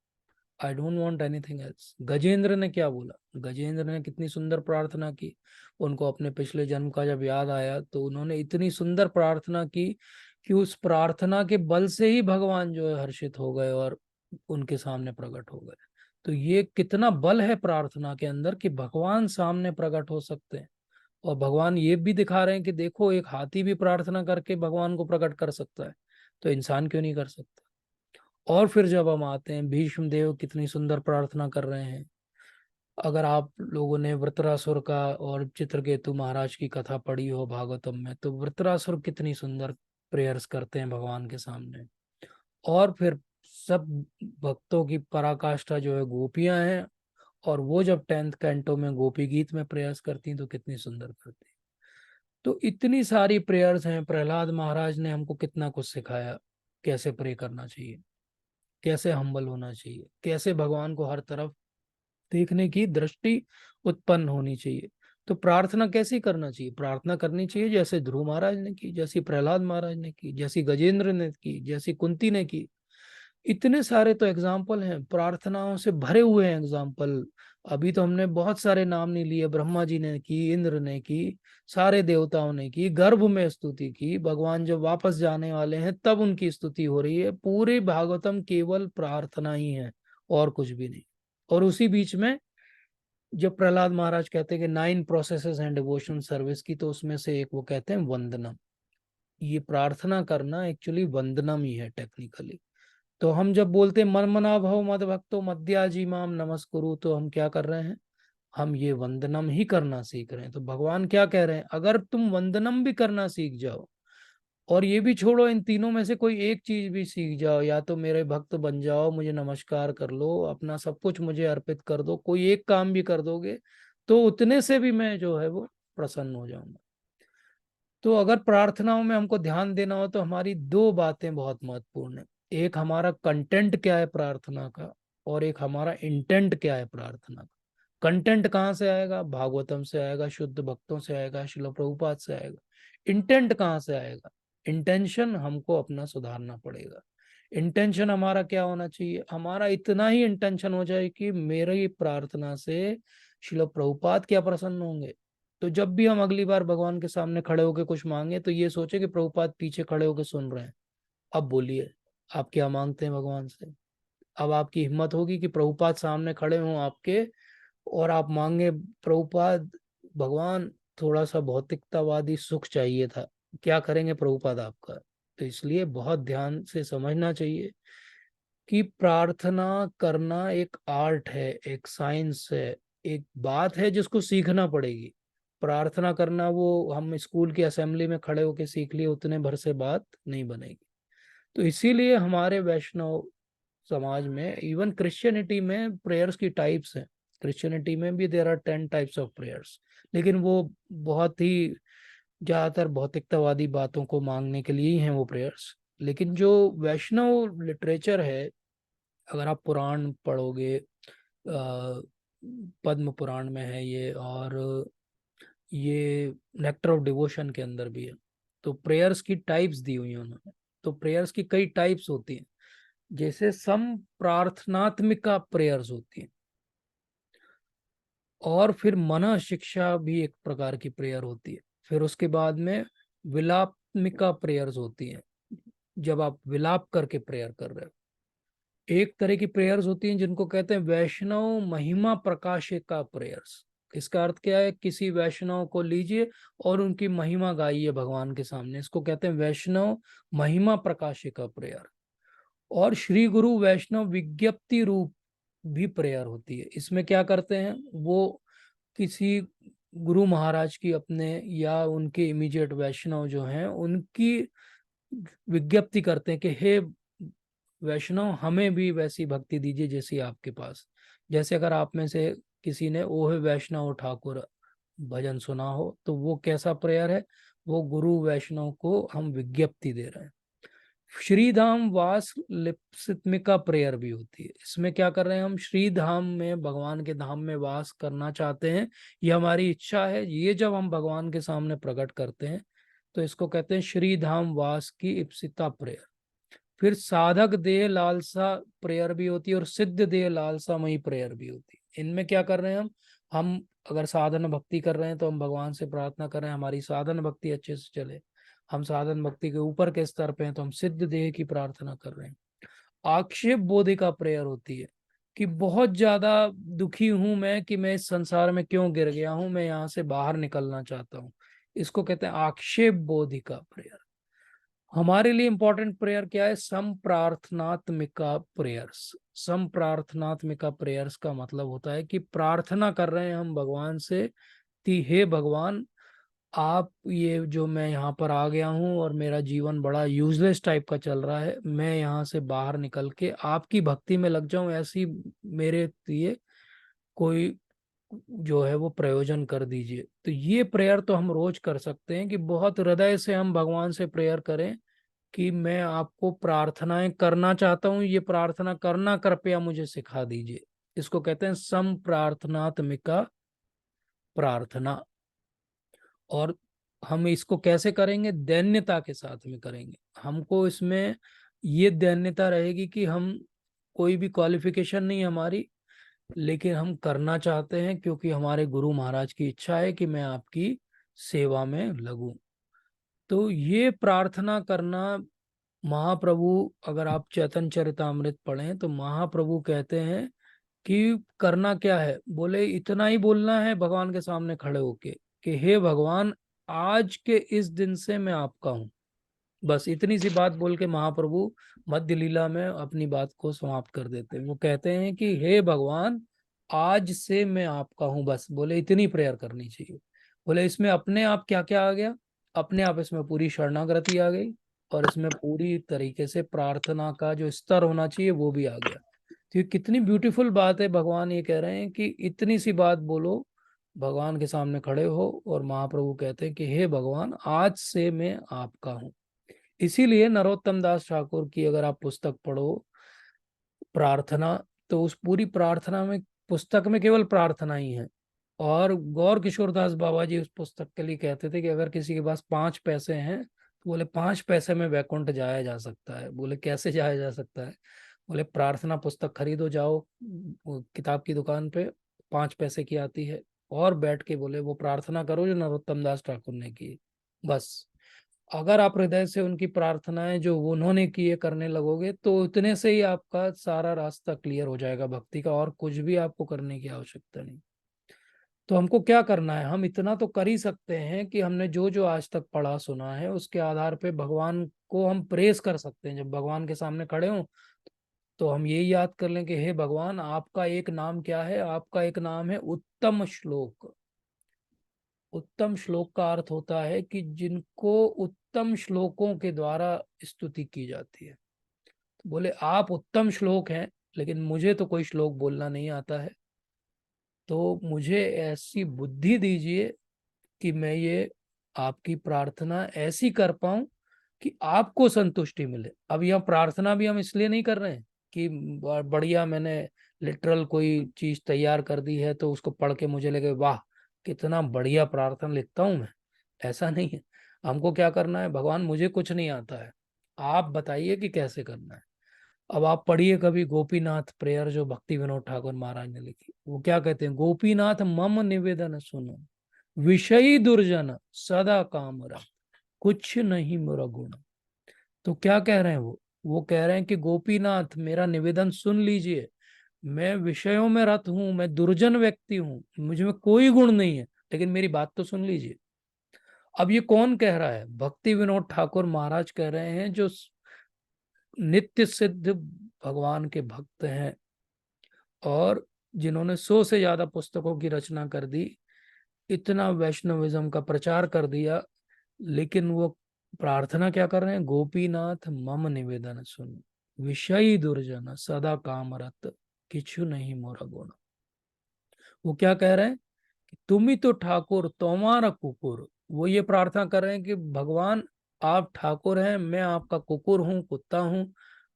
I don't want anything else. Gajendra ने क्या बोला, गजेंद्र ने कितनी सुंदर प्रार्थना की, उनको अपने पिछले जन्म का जब याद आया तो उन्होंने इतनी सुंदर प्रार्थना की कि उस प्रार्थना के बल से ही भगवान जो है हर्षित हो गए और उनके सामने प्रकट हो गए। तो ये कितना बल है प्रार्थना के अंदर कि भगवान सामने प्रकट हो सकते हैं। और भगवान ये भी दिखा रहे हैं कि देखो एक हाथी भी प्रार्थना करके भगवान को प्रकट कर सकता है, तो इंसान क्यों नहीं कर सकता। और फिर जब हम आते हैं भीष्म देव कितनी सुंदर प्रार्थना कर रहे हैं। अगर आप लोगों ने वृत्रासुर का और चित्रकेतु महाराज की कथा पढ़ी हो भागवतम में, तो वृत्रासुर कितनी सुंदर प्रेयर्स करते हैं भगवान के सामने। और फिर सब भक्तों की पराकाष्ठा जो है गोपियां हैं, और वो जब 10th कैंटो में गोपी गीत में प्रेयर्स करती हैं तो कितनी सुंदर करती हैं। तो इतनी सारी प्रेयर्स हैं। प्रहलाद महाराज ने हमको कितना कुछ सिखाया, कैसे प्रे करना चाहिए, कैसे हम्बल होना चाहिए, कैसे भगवान को हर तरफ देखने की दृष्टि उत्पन्न होनी चाहिए। तो प्रार्थना कैसी करना चाहिए, प्रार्थना करनी चाहिए जैसे ध्रुव महाराज ने की, जैसी प्रहलाद महाराज ने की, जैसी गजेंद्र ने की, जैसी कुंती ने की। इतने सारे तो एग्जाम्पल हैं, प्रार्थनाओं से भरे हुए हैं एग्जाम्पल। अभी तो हमने बहुत सारे नाम नहीं लिए, ब्रह्मा जी ने की, इंद्र ने की, सारे देवताओं ने की, गर्भ में स्तुति की, भगवान जब वापस जाने वाले हैं तब उनकी स्तुति हो रही है। पूरे भागवतम केवल प्रार्थना ही है और कुछ भी नहीं। और उसी बीच में जब प्रहलाद महाराज कहते हैं कि 9 प्रोसेसेस एंड डिवोशन सर्विस की, तो उसमें से एक वो कहते हैं वंदनम। ये प्रार्थना करना एक्चुअली वंदनम ही है टेक्निकली। तो हम जब बोलते हैं मन मना भव मद भक्तो मद्याजी माम नमस्कुरु, तो हम क्या कर रहे हैं, हम ये वंदनम ही करना सीख रहे हैं। तो भगवान क्या कह रहे हैं, अगर तुम वंदनम भी करना सीख जाओ, और ये भी छोड़ो, इन तीनों में से कोई एक चीज भी सीख जाओ, या तो मेरे भक्त बन जाओ, मुझे नमस्कार कर लो, अपना सब कुछ मुझे अर्पित कर दो, कोई एक काम भी कर दोगे तो उतने से भी मैं जो है वो प्रसन्न हो जाऊंगा। तो अगर प्रार्थनाओं में हमको ध्यान देना हो तो हमारी 2 बातें बहुत महत्वपूर्ण है। एक हमारा कंटेंट क्या है प्रार्थना का, और एक हमारा इंटेंट क्या है प्रार्थना का। कंटेंट कहाँ से आएगा, भागवतम से आएगा, शुद्ध भक्तों से आएगा, श्रील प्रभुपाद से आएगा। इंटेंट कहाँ से आएगा, इंटेंशन हमको अपना सुधारना पड़ेगा। इंटेंशन हमारा क्या होना चाहिए, हमारा इतना ही इंटेंशन हो जाए कि मेरी प्रार्थना से श्रील प्रभुपाद क्या प्रसन्न होंगे। तो जब भी हम अगली बार भगवान के सामने खड़े होकर कुछ मांगे तो ये सोचे कि प्रभुपाद पीछे खड़े होकर सुन रहे हैं। अब बोलिए आप क्या मांगते हैं भगवान से। अब आपकी हिम्मत होगी कि प्रभुपाद सामने खड़े हों आपके, और आप मांगे प्रभुपाद भगवान थोड़ा सा भौतिकतावादी सुख चाहिए था, क्या करेंगे प्रभुपाद आपका। तो इसलिए बहुत ध्यान से समझना चाहिए कि प्रार्थना करना एक आर्ट है, एक साइंस है, एक बात है जिसको सीखना पड़ेगी। प्रार्थना करना वो हम स्कूल की असेंबली में खड़े होकर सीख लिए उतने भर से बात नहीं बनेगी। तो इसीलिए हमारे वैष्णव समाज में, इवन क्रिश्चियनिटी में प्रेयर्स की टाइप्स हैं। क्रिश्चियनिटी में भी there are 10 types of prayers, लेकिन वो बहुत ही ज्यादातर भौतिकतावादी बातों को मांगने के लिए ही हैं वो प्रेयर्स। लेकिन जो वैष्णव लिटरेचर है, अगर आप पुराण पढ़ोगे, पद्म पुराण में है ये, और ये नेक्टर ऑफ डिवोशन के अंदर भी है, तो प्रेयर्स की टाइप्स दी हुई हैं उन्होंने। तो प्रेयर्स की कई टाइप्स होती हैं, जैसे सम प्रार्थनात्मिका प्रेयर्स होती हैं, और फिर मन शिक्षा भी एक प्रकार की प्रेयर होती है। फिर उसके बाद में विलापमिका प्रेयर्स होती हैं, जब आप विलाप करके प्रेयर कर रहे हो। एक तरह की प्रेयर्स होती हैं जिनको कहते हैं वैष्णव महिमा प्रकाशिका प्रेयर्स। इसका अर्थ क्या है? किसी वैष्णव को लीजिए और उनकी महिमा गाइए भगवान के सामने, इसको कहते हैं वैष्णव महिमा प्रकाशिका प्रेयर। और श्री गुरु वैष्णव विज्ञप्ति रूप भी प्रेयर होती है। इसमें क्या करते हैं, वो किसी गुरु महाराज की अपने या उनके इमीडिएट वैष्णव जो हैं उनकी विज्ञप्ति करते हैं कि हे वैष्णव, हमें भी वैसी भक्ति दीजिए जैसी आपके पास। जैसे अगर आप में से किसी ने ओहे वैष्णव ठाकुर भजन सुना हो, तो वो कैसा प्रेयर है? वो गुरु वैष्णव को हम विज्ञप्ति दे रहे हैं। श्रीधाम वास लिप्सित्मिका प्रेयर भी होती है। इसमें क्या कर रहे हैं? हम श्री धाम में, भगवान के धाम में वास करना चाहते हैं, ये हमारी इच्छा है। ये जब हम भगवान के सामने प्रकट करते हैं तो इसको कहते हैं श्री धाम वास की इप्सिता प्रेयर। फिर साधक देह लालसा प्रेयर भी होती है और सिद्ध देह लालसामयी प्रेयर भी होती है। इनमें क्या कर रहे हैं हम अगर साधन भक्ति कर रहे हैं तो हम भगवान से प्रार्थना कर रहे हैं हमारी साधन भक्ति अच्छे से चले। हम साधन भक्ति के ऊपर के स्तर पे हैं तो हम सिद्ध देह की प्रार्थना कर रहे हैं। आक्षेप बोधिका प्रेयर होती है कि बहुत ज्यादा दुखी हूं मैं कि मैं इस संसार में क्यों गिर गया हूं, मैं यहाँ से बाहर निकलना चाहता हूँ। इसको कहते हैं आक्षेप बोधिका प्रेयर। हमारे लिए इंपॉर्टेंट प्रेयर क्या है? संप्रार्थनात्मिका प्रेयर्स। संप्रार्थनात्मिका प्रेयर्स का मतलब होता है कि प्रार्थना कर रहे हैं हम भगवान से कि हे भगवान, आप ये जो मैं यहाँ पर आ गया हूँ और मेरा जीवन बड़ा यूजलेस टाइप का चल रहा है, मैं यहाँ से बाहर निकल के आपकी भक्ति में लग जाऊं, ऐसी मेरे लिए कोई जो है वो प्रयोजन कर दीजिए। तो ये प्रेयर तो हम रोज कर सकते हैं कि बहुत हृदय से हम भगवान से प्रेयर करें कि मैं आपको प्रार्थनाएं करना चाहता हूँ, ये प्रार्थना करना कृपया मुझे सिखा दीजिए। इसको कहते हैं संप्रार्थनात्मिका प्रार्थना। और हम इसको कैसे करेंगे? दैन्यता के साथ में करेंगे। हमको इसमें ये दैन्यता रहेगी कि हम कोई भी क्वालिफिकेशन नहीं है हमारी, लेकिन हम करना चाहते हैं क्योंकि हमारे गुरु महाराज की इच्छा है कि मैं आपकी सेवा में लगूं। तो ये प्रार्थना करना, महाप्रभु, अगर आप चैतन्य चरितामृत पढ़ें तो महाप्रभु कहते हैं कि करना क्या है। बोले इतना ही बोलना है भगवान के सामने खड़े होके कि हे भगवान, आज के इस दिन से मैं आपका हूँ। बस इतनी सी बात बोल के महाप्रभु मध्य लीला में अपनी बात को समाप्त कर देते हैं। वो कहते हैं कि हे भगवान, आज से मैं आपका हूँ। बस बोले इतनी प्रेयर करनी चाहिए। बोले इसमें अपने आप क्या क्या आ गया? अपने आप इसमें पूरी शरणागति आ गई और इसमें पूरी तरीके से प्रार्थना का जो स्तर होना चाहिए वो भी आ गया। तो ये कितनी ब्यूटीफुल बात है। भगवान ये कह रहे हैं कि इतनी सी बात बोलो, भगवान के सामने खड़े हो, और महाप्रभु कहते हैं कि हे भगवान, आज से मैं आपका हूँ। इसीलिए नरोत्तम दास ठाकुर की अगर आप पुस्तक पढ़ो प्रार्थना, तो उस पूरी प्रार्थना में, पुस्तक में केवल प्रार्थना ही है। और गौर किशोरदास बाबा जी उस पुस्तक के लिए कहते थे कि अगर किसी के पास 5 पैसे हैं तो बोले 5 पैसे में वैकुंठ जाया जा सकता है। बोले कैसे जाया जा सकता है? बोले प्रार्थना पुस्तक खरीदो, जाओ किताब की दुकान पे, 5 पैसे की आती है, और बैठ के बोले वो प्रार्थना करो जो नरोत्तम दास ठाकुर ने की। बस अगर आप हृदय से उनकी प्रार्थनाएं जो उन्होंने की है करने लगोगे तो इतने से ही आपका सारा रास्ता क्लियर हो जाएगा भक्ति का, और कुछ भी आपको करने की आवश्यकता नहीं। तो हमको क्या करना है? हम इतना तो कर ही सकते हैं कि हमने जो जो आज तक पढ़ा सुना है उसके आधार पे भगवान को हम प्रेस कर सकते हैं। जब भगवान के सामने खड़े हों तो हम यही याद कर लें कि हे भगवान, आपका एक नाम क्या है? आपका एक नाम है उत्तम श्लोक। उत्तम श्लोक का अर्थ होता है कि जिनको उत्तम श्लोकों के द्वारा स्तुति की जाती है। तो बोले आप उत्तम श्लोक हैं, लेकिन मुझे तो कोई श्लोक बोलना नहीं आता है, तो मुझे ऐसी बुद्धि दीजिए कि मैं ये आपकी प्रार्थना ऐसी कर पाऊं कि आपको संतुष्टि मिले। अब यह प्रार्थना भी हम इसलिए नहीं कर रहे हैं कि बढ़िया मैंने लिटरल कोई चीज तैयार कर दी है तो उसको पढ़ के मुझे लगे वाह कितना बढ़िया प्रार्थना लिखता हूं मैं। ऐसा नहीं है। हमको क्या करना है? भगवान मुझे कुछ नहीं आता है, आप बताइए कि कैसे करना है। अब आप पढ़िए कभी गोपीनाथ प्रेयर जो भक्ति विनोद ठाकुर महाराज ने लिखी। वो क्या कहते हैं? गोपीनाथ मम निवेदन सुनो, विषयी दुर्जन सदा काम रख, कुछ नहीं मोरा गुण। तो क्या कह रहे हैं वो कह रहे हैं कि गोपीनाथ मेरा निवेदन सुन लीजिए, मैं विषयों में रत हूं, मैं दुर्जन व्यक्ति हूं, मुझ में कोई गुण नहीं है, लेकिन मेरी बात तो सुन लीजिए। अब ये कौन कह रहा है? भक्ति विनोद ठाकुर महाराज कह रहे हैं, जो नित्य सिद्ध भगवान के भक्त हैं और जिन्होंने 100 से ज्यादा पुस्तकों की रचना कर दी, इतना वैष्णविज्म का प्रचार कर दिया, लेकिन वो प्रार्थना क्या कर रहे हैं? गोपीनाथ मम निवेदन सुन, विषयी दुर्जन सदा कामरत, किछु नहीं मोरा गुण। वो क्या कह रहे हैं कि तुम ही तो ठाकुर, तुम्हारा कुकुर। वो ये प्रार्थना कर रहे हैं कि भगवान आप ठाकुर हैं, मैं आपका कुकुर हूँ, कुत्ता हूँ,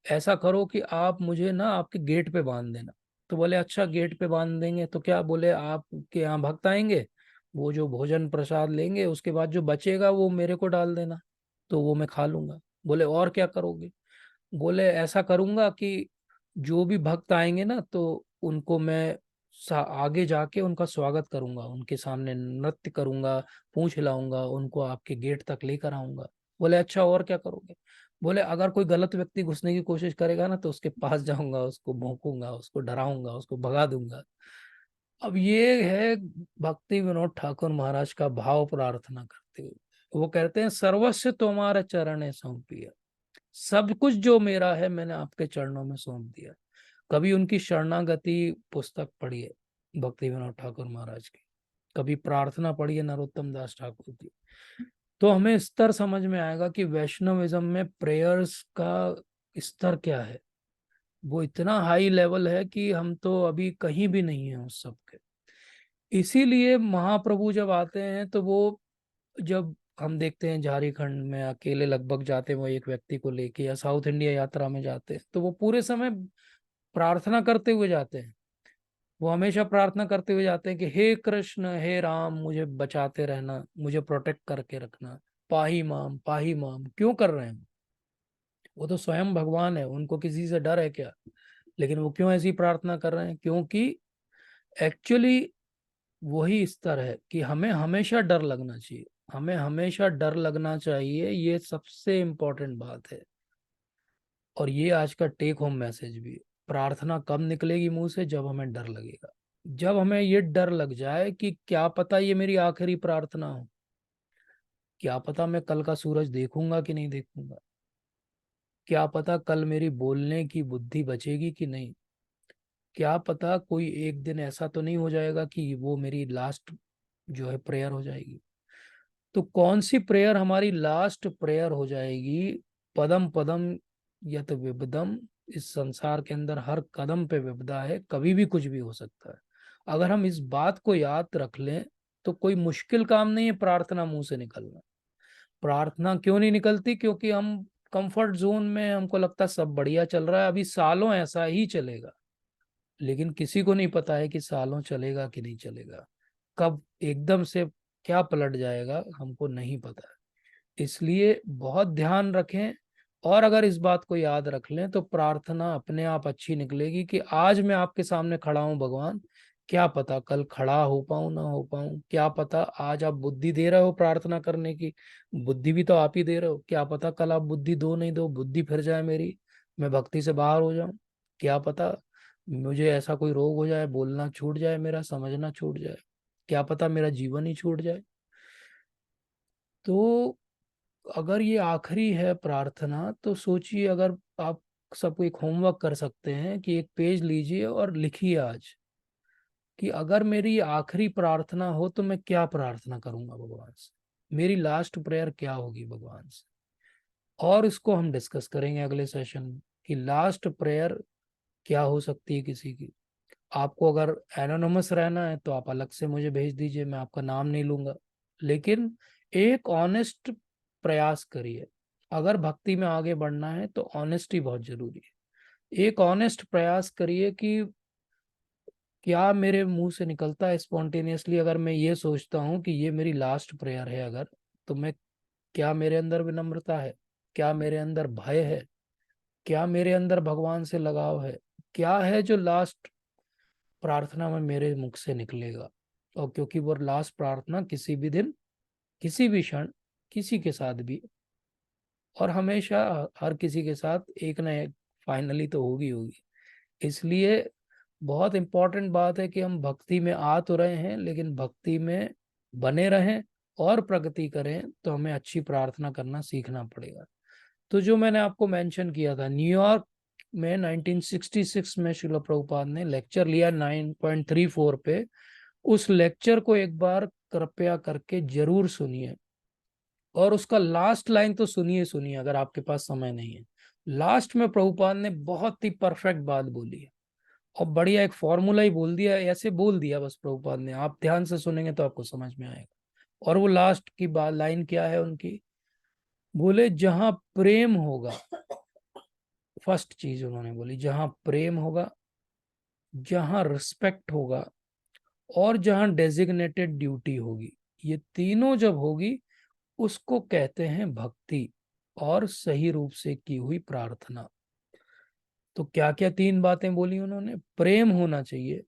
ऐसा करो कि आप मुझे ना आपके गेट पे बांध देना। तो बोले अच्छा, गेट पे बांध देंगे तो क्या? बोले आपके यहाँ भक्त आएंगे, वो जो भोजन प्रसाद लेंगे, उसके बाद जो बचेगा वो मेरे को डाल देना, तो वो मैं खा लूंगा। बोले और क्या करोगे? बोले ऐसा करूंगा कि जो भी भक्त आएंगे ना, तो उनको मैं आगे जाके उनका स्वागत करूंगा, उनके सामने नृत्य करूंगा, पूंछ हिलाऊंगा, उनको आपके गेट तक लेकर आऊंगा। बोले अच्छा और क्या करोगे? बोले अगर कोई गलत व्यक्ति घुसने की कोशिश करेगा ना, तो उसके पास जाऊंगा, उसको भौंकूंगा, उसको डराऊंगा, उसको भगा दूंगा। अब ये है भक्ति विनोद ठाकुर महाराज का भाव प्रार्थना करते हुए। वो कहते हैं सर्वस्व तुम्हारे चरण सौंपिया, सब कुछ जो मेरा है मैंने आपके चरणों में सौंप दिया। कभी उनकी शरणागति पुस्तक पढ़िए भक्ति विनोद ठाकुर महाराज की, कभी प्रार्थना पढ़िए नरोत्तम दास ठाकुर की, तो हमें स्तर समझ में आएगा कि वैष्णविज्म में प्रेयर्स का स्तर क्या है। वो इतना हाई लेवल है कि हम तो अभी कहीं भी नहीं है उस सब के। इसीलिए महाप्रभु जब आते हैं तो वो, जब हम देखते हैं झारखंड में अकेले लगभग जाते हैं वो एक व्यक्ति को लेके, या साउथ इंडिया यात्रा में जाते हैं, तो वो पूरे समय प्रार्थना करते हुए जाते हैं। वो हमेशा प्रार्थना करते हुए जाते हैं कि हे कृष्ण हे राम, मुझे बचाते रहना, मुझे प्रोटेक्ट करके रखना, पाही माम। क्यों कर रहे हैं? वो तो स्वयं भगवान है, उनको किसी से डर है क्या? लेकिन वो क्यों ऐसी प्रार्थना कर रहे हैं? क्योंकि एक्चुअली वही स्तर है कि हमें हमेशा डर लगना चाहिए, हमें हमेशा डर लगना चाहिए, ये सबसे इम्पोर्टेंट बात है। और ये आज का टेक होम मैसेज भी है। प्रार्थना कब निकलेगी मुंह से? जब हमें डर लगेगा, जब हमें ये डर लग जाए कि क्या पता ये मेरी आखिरी प्रार्थना हो, क्या पता मैं कल का सूरज देखूंगा कि नहीं देखूंगा, क्या पता कल मेरी बोलने की बुद्धि बचेगी कि नहीं, क्या पता कोई एक दिन ऐसा तो नहीं हो जाएगा कि वो मेरी लास्ट जो है प्रेयर हो जाएगी। तो कौन सी प्रेयर हमारी लास्ट प्रेयर हो जाएगी? पदम पदम यत विपदम, इस संसार के अंदर हर कदम पे विपदा है, कभी भी कुछ भी हो सकता है। अगर हम इस बात को याद रख लें तो कोई मुश्किल काम नहीं है प्रार्थना मुंह से निकलना। प्रार्थना क्यों नहीं निकलती? क्योंकि हम कंफर्ट जोन में, हमको लगता है सब बढ़िया चल रहा है, अभी सालों ऐसा ही चलेगा। लेकिन किसी को नहीं पता है कि सालों चलेगा कि नहीं चलेगा, कब एकदम से क्या पलट जाएगा, हमको नहीं पता है। इसलिए बहुत ध्यान रखें, और अगर इस बात को याद रख लें तो प्रार्थना अपने आप अच्छी निकलेगी कि आज मैं आपके सामने खड़ा हूं भगवान, क्या पता कल खड़ा हो पाऊं ना हो पाऊं, क्या पता आज आप बुद्धि दे रहे हो प्रार्थना करने की, बुद्धि भी तो आप ही दे रहे हो, क्या पता कल आप बुद्धि दो नहीं दो, बुद्धि फिर जाए मेरी, मैं भक्ति से बाहर हो जाऊं, क्या पता मुझे ऐसा कोई रोग हो जाए, बोलना छूट जाए, मेरा समझना छूट जाए, क्या पता मेरा जीवन ही छूट जाए। तो अगर ये आखिरी है प्रार्थना, तो सोचिए, अगर आप सबको एक होमवर्क कर सकते हैं कि एक पेज लीजिए और लिखिए आज कि अगर मेरी आखिरी प्रार्थना हो तो मैं क्या प्रार्थना करूंगा भगवान से, मेरी लास्ट प्रेयर क्या होगी भगवान से। और इसको हम डिस्कस करेंगे अगले सेशन में कि लास्ट प्रेयर क्या हो सकती है किसी की। आपको अगर एनोनिमस रहना है तो आप अलग से मुझे भेज दीजिए, मैं आपका नाम नहीं लूंगा, लेकिन एक ऑनेस्ट प्रयास करिए। अगर भक्ति में आगे बढ़ना है तो ऑनेस्टी बहुत जरूरी है। एक ऑनेस्ट प्रयास करिए कि क्या मेरे मुंह से निकलता है स्पॉन्टेनियसली, अगर मैं ये सोचता हूँ कि ये मेरी लास्ट प्रेयर है अगर, तो मैं, क्या मेरे अंदर विनम्रता है, क्या मेरे अंदर भय है, क्या मेरे अंदर भगवान से लगाव है, क्या है जो लास्ट प्रार्थना में मेरे मुख से निकलेगा। और क्योंकि वो लास्ट प्रार्थना किसी भी दिन, किसी भी क्षण, किसी के साथ भी, और हमेशा हर किसी के साथ एक ना एक फाइनली तो होगी होगी। इसलिए बहुत इंपॉर्टेंट बात है कि हम भक्ति में आ तो रहे हैं, लेकिन भक्ति में बने रहें और प्रगति करें, तो हमें अच्छी प्रार्थना करना सीखना पड़ेगा। तो जो मैंने आपको मेंशन किया था, न्यूयॉर्क में 1966 में श्रील प्रभुपाद ने लेक्चर लिया 9.34 पे। उस लेक्चर को एक बार कृपया करके जरूर सुनिए, और उसका लास्ट लाइन तो सुनिए अगर आपके पास समय नहीं है। लास्ट में प्रभुपाद ने बहुत ही परफेक्ट बात बोली है, और बढ़िया एक फॉर्मूला ही बोल दिया, ऐसे बोल दिया बस प्रभुपाद ने, आप ध्यान से सुनेंगे तो आपको समझ में आएगा। और वो लास्ट की बात लाइन क्या है उनकी, बोले जहां प्रेम होगा, फर्स्ट चीज उन्होंने बोली, जहां प्रेम होगा, जहां रिस्पेक्ट होगा, और जहां डेजिग्नेटेड ड्यूटी होगी, ये तीनों जब होगी, उसको कहते हैं भक्ति और सही रूप से की हुई प्रार्थना। तो क्या क्या 3 बातें बोली उन्होंने, प्रेम होना चाहिए,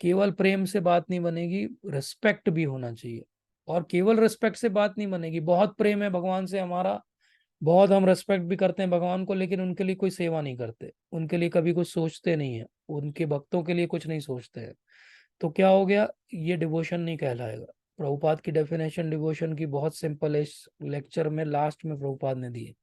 केवल प्रेम से बात नहीं बनेगी, रिस्पेक्ट भी होना चाहिए, और केवल रिस्पेक्ट से बात नहीं बनेगी, बहुत प्रेम है भगवान से हमारा, बहुत हम रिस्पेक्ट भी करते हैं भगवान को, लेकिन उनके लिए कोई सेवा नहीं करते, उनके लिए कभी कुछ सोचते नहीं है, उनके भक्तों के लिए कुछ नहीं सोचते हैं, तो क्या हो गया, ये डिवोशन नहीं कहलाएगा। प्रभुपाद की डेफिनेशन डिवोशन की बहुत सिंपल है, इस लेक्चर में लास्ट में प्रभुपाद ने दी है,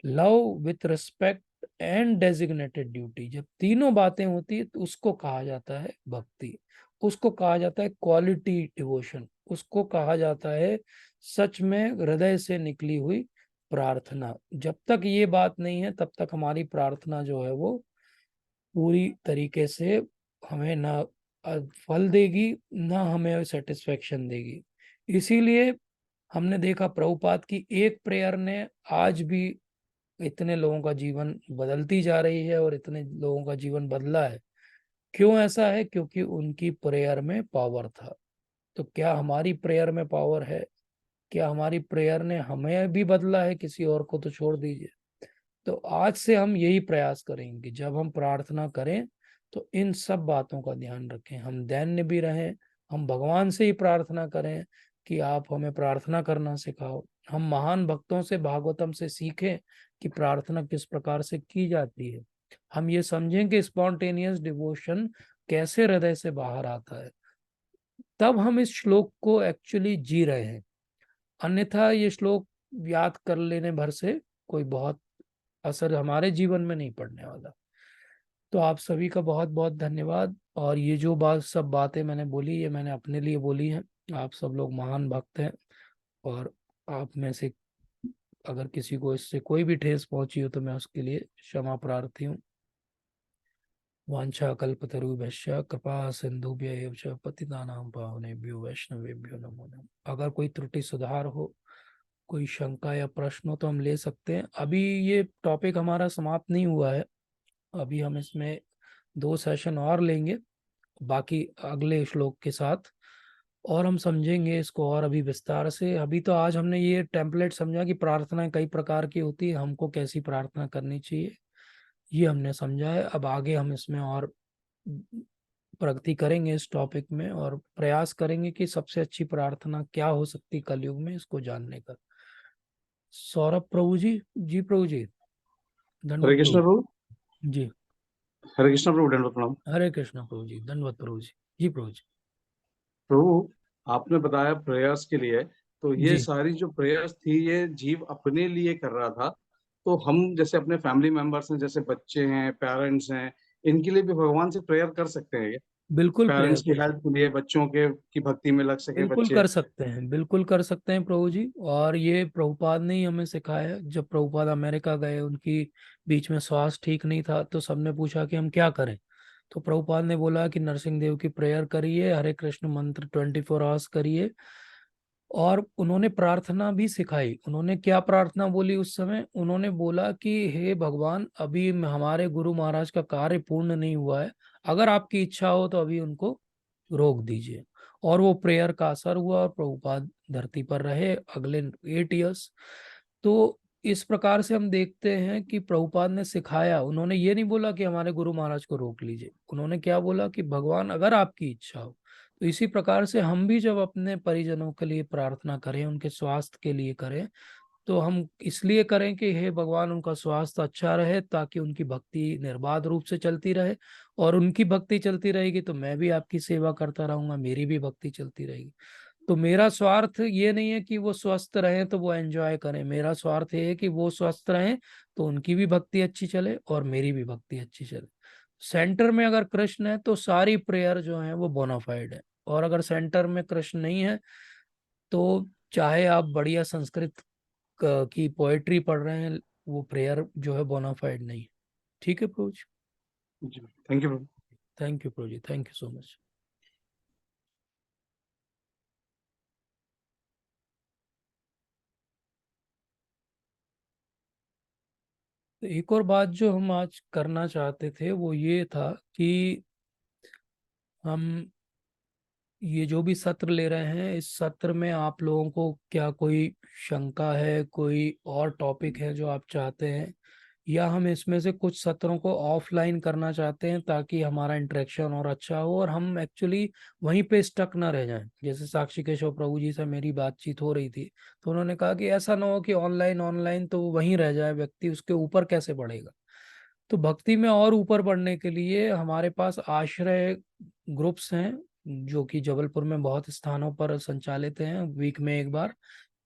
love with respect and designated duty. जब तीनों बातें होती है तो उसको कहा जाता है भक्ति, उसको कहा जाता है क्वालिटी डिवोशन, उसको कहा जाता है सच में हृदय से निकली हुई प्रार्थना। जब तक ये बात नहीं है तब तक हमारी प्रार्थना जो है वो पूरी तरीके से हमें ना फल देगी, ना हमें सेटिस्फेक्शन देगी। इसीलिए हमने देखा प्रभुपाद की एक प्रेयर ने आज भी इतने लोगों का जीवन बदलती जा रही है, और इतने लोगों का जीवन बदला है। क्यों ऐसा है? क्योंकि उनकी प्रेयर में पावर था। तो क्या हमारी प्रेयर में पावर है? क्या हमारी प्रेयर ने हमें भी बदला है? किसी और को तो छोड़ दीजिए। तो आज से हम यही प्रयास करेंगे, जब हम प्रार्थना करें तो इन सब बातों का ध्यान रखें, हम दैन्य भी रहें, हम भगवान से ही प्रार्थना करें कि आप हमें प्रार्थना करना सिखाओ। हम महान भक्तों से, भागवतम से सीखें कि प्रार्थना किस प्रकार से की जाती है। हम ये समझें कि स्पॉन्टेनियस डिवोशन कैसे हृदय से बाहर आता है, तब हम इस श्लोक को एक्चुअली जी रहे हैं। अन्यथा ये श्लोक याद कर लेने भर से कोई बहुत असर हमारे जीवन में नहीं पड़ने वाला। तो आप सभी का बहुत बहुत धन्यवाद। और ये जो सब बातें मैंने बोली, ये मैंने अपने लिए बोली हैं। आप सब लोग महान भक्त हैं, और आप में से अगर किसी को इससे कोई भी ठेस पहुंची हो तो मैं उसके लिए क्षमा प्रार्थी हूँ। वांछा कल्पतरुभ्यश्च कृपा सिंधुभ्य एव च पतितानां पावनेभ्यो वैष्णवेभ्यो नमो नमः। अगर कोई त्रुटि सुधार हो, कोई शंका या प्रश्न हो तो हम ले सकते हैं। अभी ये टॉपिक हमारा समाप्त नहीं हुआ है, अभी हम इसमें 2 सेशन और लेंगे बाकी अगले श्लोक के साथ, और हम समझेंगे इसको और अभी विस्तार से। अभी तो आज हमने ये टेम्पलेट समझा कि प्रार्थना कई प्रकार की होती है, हमको कैसी प्रार्थना करनी चाहिए ये हमने समझा है। अब आगे हम इसमें और प्रगति करेंगे इस टॉपिक में, और प्रयास करेंगे कि सबसे अच्छी प्रार्थना क्या हो सकती कलयुग में, इसको जानने का। सौरभ प्रभु जी, जी प्रभु जी, हरे धन्यवाद कृष्ण प्रभु प्रभु। जी। हरे कृष्ण प्रभु, दंडवत प्रणाम। हरे कृष्ण प्रभु जी, धन्यवाद प्रभु जी। जी प्रभु जी। प्रभु, आपने बताया प्रेयर्स के लिए, तो ये जी सारी जो प्रेयर्स थी ये जीव अपने लिए कर रहा था। तो हम जैसे अपने फैमिली मेंबर्स हैं, जैसे बच्चे हैं, पेरेंट्स हैं, इनके लिए भी भगवान से प्रेयर कर सकते हैं ये? बिल्कुल प्रेयर पेरेंट्स की कर हेल्प सकते के लिए, बच्चों के की भक्ति में लग सके बिल्कुल बच्चे। कर सकते हैं, बिल्कुल कर सकते हैं प्रभु जी। और ये प्रभुपाद ने ही हमें सिखाया है। जब प्रभुपाद अमेरिका गए, उनकी बीच में स्वास्थ्य ठीक नहीं था, तो सबने पूछा कि हम क्या करें। तो प्रभुपाद ने बोला कि नरसिंह देव की प्रेयर करिए, हरे कृष्ण मंत्र 24 आवर्स करिए। और उन्होंने प्रार्थना भी सिखाई। उन्होंने क्या प्रार्थना बोली उस समय? उन्होंने बोला कि हे भगवान, अभी हमारे गुरु महाराज का कार्य पूर्ण नहीं हुआ है, अगर आपकी इच्छा हो तो अभी उनको रोक दीजिए। और वो प्रेयर का असर हुआ, और प्रभुपाद धरती पर रहे अगले 8 इयर्स। तो इस प्रकार से हम देखते हैं कि प्रभुपाद ने सिखाया। उन्होंने ये नहीं बोला कि हमारे गुरु महाराज को रोक लीजिए, उन्होंने क्या बोला कि भगवान अगर आपकी इच्छा हो। तो इसी प्रकार से हम भी जब अपने परिजनों के लिए प्रार्थना करें, उनके स्वास्थ्य के लिए करें, तो हम इसलिए करें कि हे भगवान उनका स्वास्थ्य अच्छा रहे, ताकि उनकी भक्ति निर्बाध रूप से चलती रहे, और उनकी भक्ति चलती रहेगी तो मैं भी आपकी सेवा करता रहूंगा, मेरी भी भक्ति चलती रहेगी। तो मेरा स्वार्थ ये नहीं है कि वो स्वस्थ रहें तो वो एंजॉय करें, मेरा स्वार्थ ये है कि वो स्वस्थ रहें तो उनकी भी भक्ति अच्छी चले और मेरी भी भक्ति अच्छी चले। सेंटर में अगर कृष्ण है तो सारी प्रेयर जो है वो बोनाफाइड है, और अगर सेंटर में कृष्ण नहीं है तो चाहे आप बढ़िया संस्कृत की पोएट्री पढ़ रहे हैं, वो प्रेयर जो है बोनाफाइड नहीं है। ठीक है प्रभु जी, जी थैंक यू प्रभु। थैंक यू प्रभु ji, thank you so much. तो एक और बात जो हम आज करना चाहते थे वो ये था कि हम ये जो भी सत्र ले रहे हैं, इस सत्र में आप लोगों को क्या कोई शंका है, कोई और टॉपिक है जो आप चाहते हैं, या हम इसमें से कुछ सत्रों को ऑफलाइन करना चाहते हैं ताकि हमारा इंटरेक्शन और अच्छा हो और हम एक्चुअली वहीं पे स्टक ना रह जाएं। जैसे साक्षी केशव प्रभु जी से मेरी बातचीत हो रही थी तो उन्होंने कहा कि ऐसा ना हो कि ऑनलाइन ऑनलाइन तो वहीं रह जाए व्यक्ति, उसके ऊपर कैसे बढ़ेगा। तो भक्ति में और ऊपर बढ़ने के लिए हमारे पास आश्रय ग्रुप्स हैं जो कि जबलपुर में बहुत स्थानों पर संचालित हैं, वीक में एक बार।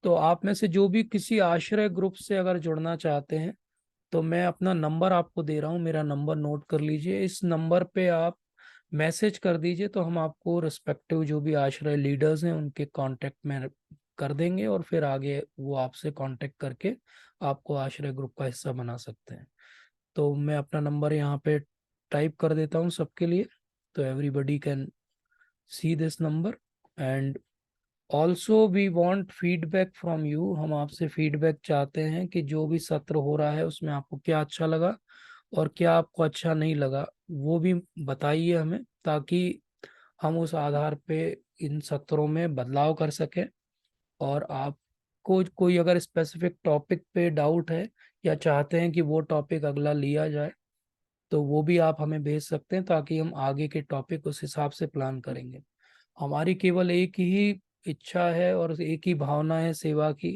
तो आप में से जो भी किसी आश्रय ग्रुप से अगर जुड़ना चाहते हैं तो मैं अपना नंबर आपको दे रहा हूँ, मेरा नंबर नोट कर लीजिए। इस नंबर पे आप मैसेज कर दीजिए तो हम आपको रिस्पेक्टिव जो भी आश्रय लीडर्स हैं उनके कांटेक्ट में कर देंगे, और फिर आगे वो आपसे कांटेक्ट करके आपको आश्रय ग्रुप का हिस्सा बना सकते हैं। तो मैं अपना नंबर यहाँ पे टाइप कर देता हूँ सबके लिए, तो everybody can see this number. And also we want feedback from you, हम आपसे फीडबैक चाहते हैं कि जो भी सत्र हो रहा है उसमें आपको क्या अच्छा लगा और क्या आपको अच्छा नहीं लगा, वो भी बताइए हमें, ताकि हम उस आधार पे इन सत्रों में बदलाव कर सकें। और आपको कोई अगर स्पेसिफिक टॉपिक पे डाउट है या चाहते हैं कि वो टॉपिक अगला लिया जाए तो वो भी आप हमें भेज सकते हैं, ताकि हम आगे के टॉपिक उस हिसाब से प्लान करेंगे। हमारी केवल एक ही इच्छा है और एक ही भावना है सेवा की,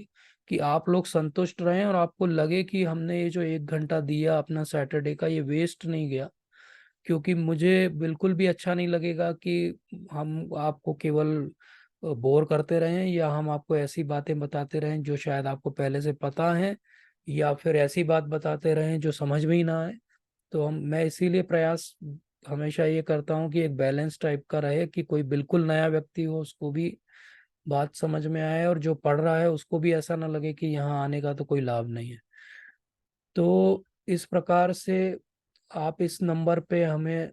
कि आप लोग संतुष्ट रहें और आपको लगे कि हमने ये जो 1 घंटा दिया अपना सैटरडे का, ये वेस्ट नहीं गया। क्योंकि मुझे बिल्कुल भी अच्छा नहीं लगेगा कि हम आपको केवल बोर करते रहें, या हम आपको ऐसी बातें बताते रहें जो शायद आपको पहले से पता है, या फिर ऐसी बात बताते रहें जो समझ में ही ना आए। तो मैं इसीलिए प्रयास हमेशा ये करता हूँ कि एक बैलेंस टाइप का रहे, कि कोई बिल्कुल नया व्यक्ति हो उसको भी बात समझ में आए, और जो पढ़ रहा है उसको भी ऐसा ना लगे कि यहाँ आने का तो कोई लाभ नहीं है। तो इस प्रकार से आप इस नंबर पे हमें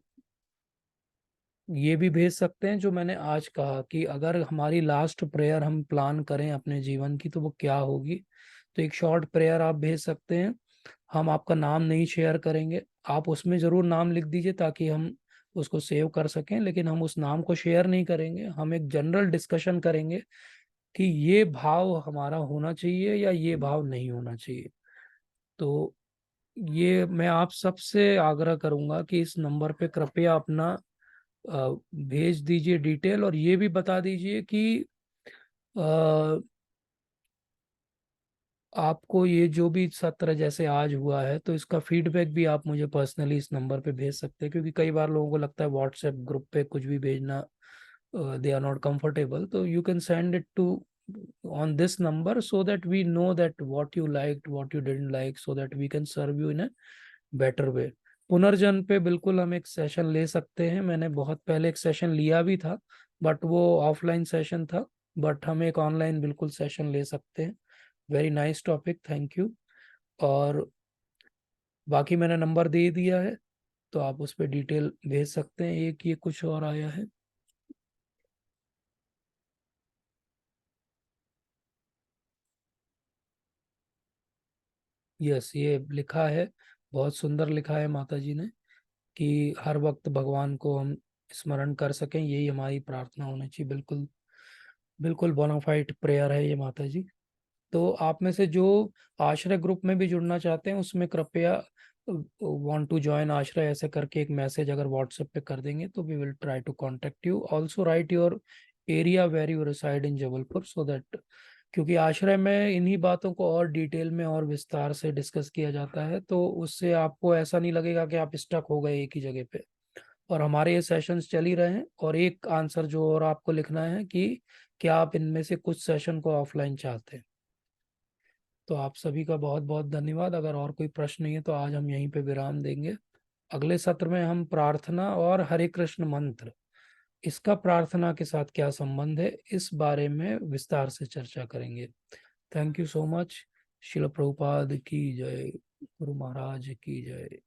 ये भी भेज सकते हैं जो मैंने आज कहा, कि अगर हमारी लास्ट प्रेयर हम प्लान करें अपने जीवन की तो वो क्या होगी। तो एक शॉर्ट प्रेयर आप भेज सकते हैं, हम आपका नाम नहीं शेयर करेंगे, आप उसमें ज़रूर नाम लिख दीजिए ताकि हम उसको सेव कर सकें, लेकिन हम उस नाम को शेयर नहीं करेंगे। हम एक जनरल डिस्कशन करेंगे कि ये भाव हमारा होना चाहिए या ये भाव नहीं होना चाहिए। तो ये मैं आप सबसे आग्रह करूंगा कि इस नंबर पे कृपया अपना भेज दीजिए डिटेल, और ये भी बता दीजिए कि आपको ये जो भी सत्र जैसे आज हुआ है तो इसका फीडबैक भी आप मुझे पर्सनली इस नंबर पे भेज सकते हैं, क्योंकि कई बार लोगों को लगता है व्हाट्सएप ग्रुप पे कुछ भी भेजना दे आर नॉट कंफर्टेबल। तो you can send it to on this number so that we know that what you liked, what you didn't like, so that we can serve you in a better way. पुनर्जन्म पे बिल्कुल हम एक session ले सकते हैं, मैंने बहुत पहले एक सेशन लिया भी था बट वो ऑफलाइन सेशन था, बट हम एक ऑनलाइन बिल्कुल सेशन ले सकते हैं। Very nice topic, thank you. और बाकी मैंने नंबर दे दिया है तो आप उस पर डिटेल भेज सकते हैं। एक ये कुछ और आया है, यस ये लिखा है, बहुत सुंदर लिखा है माता जी ने, कि हर वक्त भगवान को हम स्मरण कर सकें, यही हमारी प्रार्थना होनी चाहिए। बिल्कुल बिल्कुल बोनाफाइड प्रेयर है ये माता जी। तो आप में से जो आश्रय ग्रुप में भी जुड़ना चाहते हैं उसमें कृपया वांट टू ज्वाइन आश्रय ऐसे करके एक मैसेज अगर व्हाट्सएप पे कर देंगे तो we will try to contact you. Also write your area where you reside in Jabalpur, so that, क्योंकि आश्रय में इन्हीं बातों को और डिटेल में और विस्तार से डिस्कस किया जाता है, तो उससे आपको ऐसा नहीं लगेगा कि आप स्टक हो गए एक ही जगह पे। और हमारे ये सेशंस चल ही रहे हैं। और एक आंसर जो और आपको लिखना है कि क्या आप इनमें से कुछ सेशन को ऑफलाइन चाहते हैं। तो आप सभी का बहुत बहुत धन्यवाद। अगर और कोई प्रश्न नहीं है तो आज हम यहीं पे विराम देंगे। अगले सत्र में हम प्रार्थना और हरे कृष्ण मंत्र, इसका प्रार्थना के साथ क्या संबंध है, इस बारे में विस्तार से चर्चा करेंगे। Thank you so much. शिल प्रभुपाद की जय, गुरु महाराज की जय।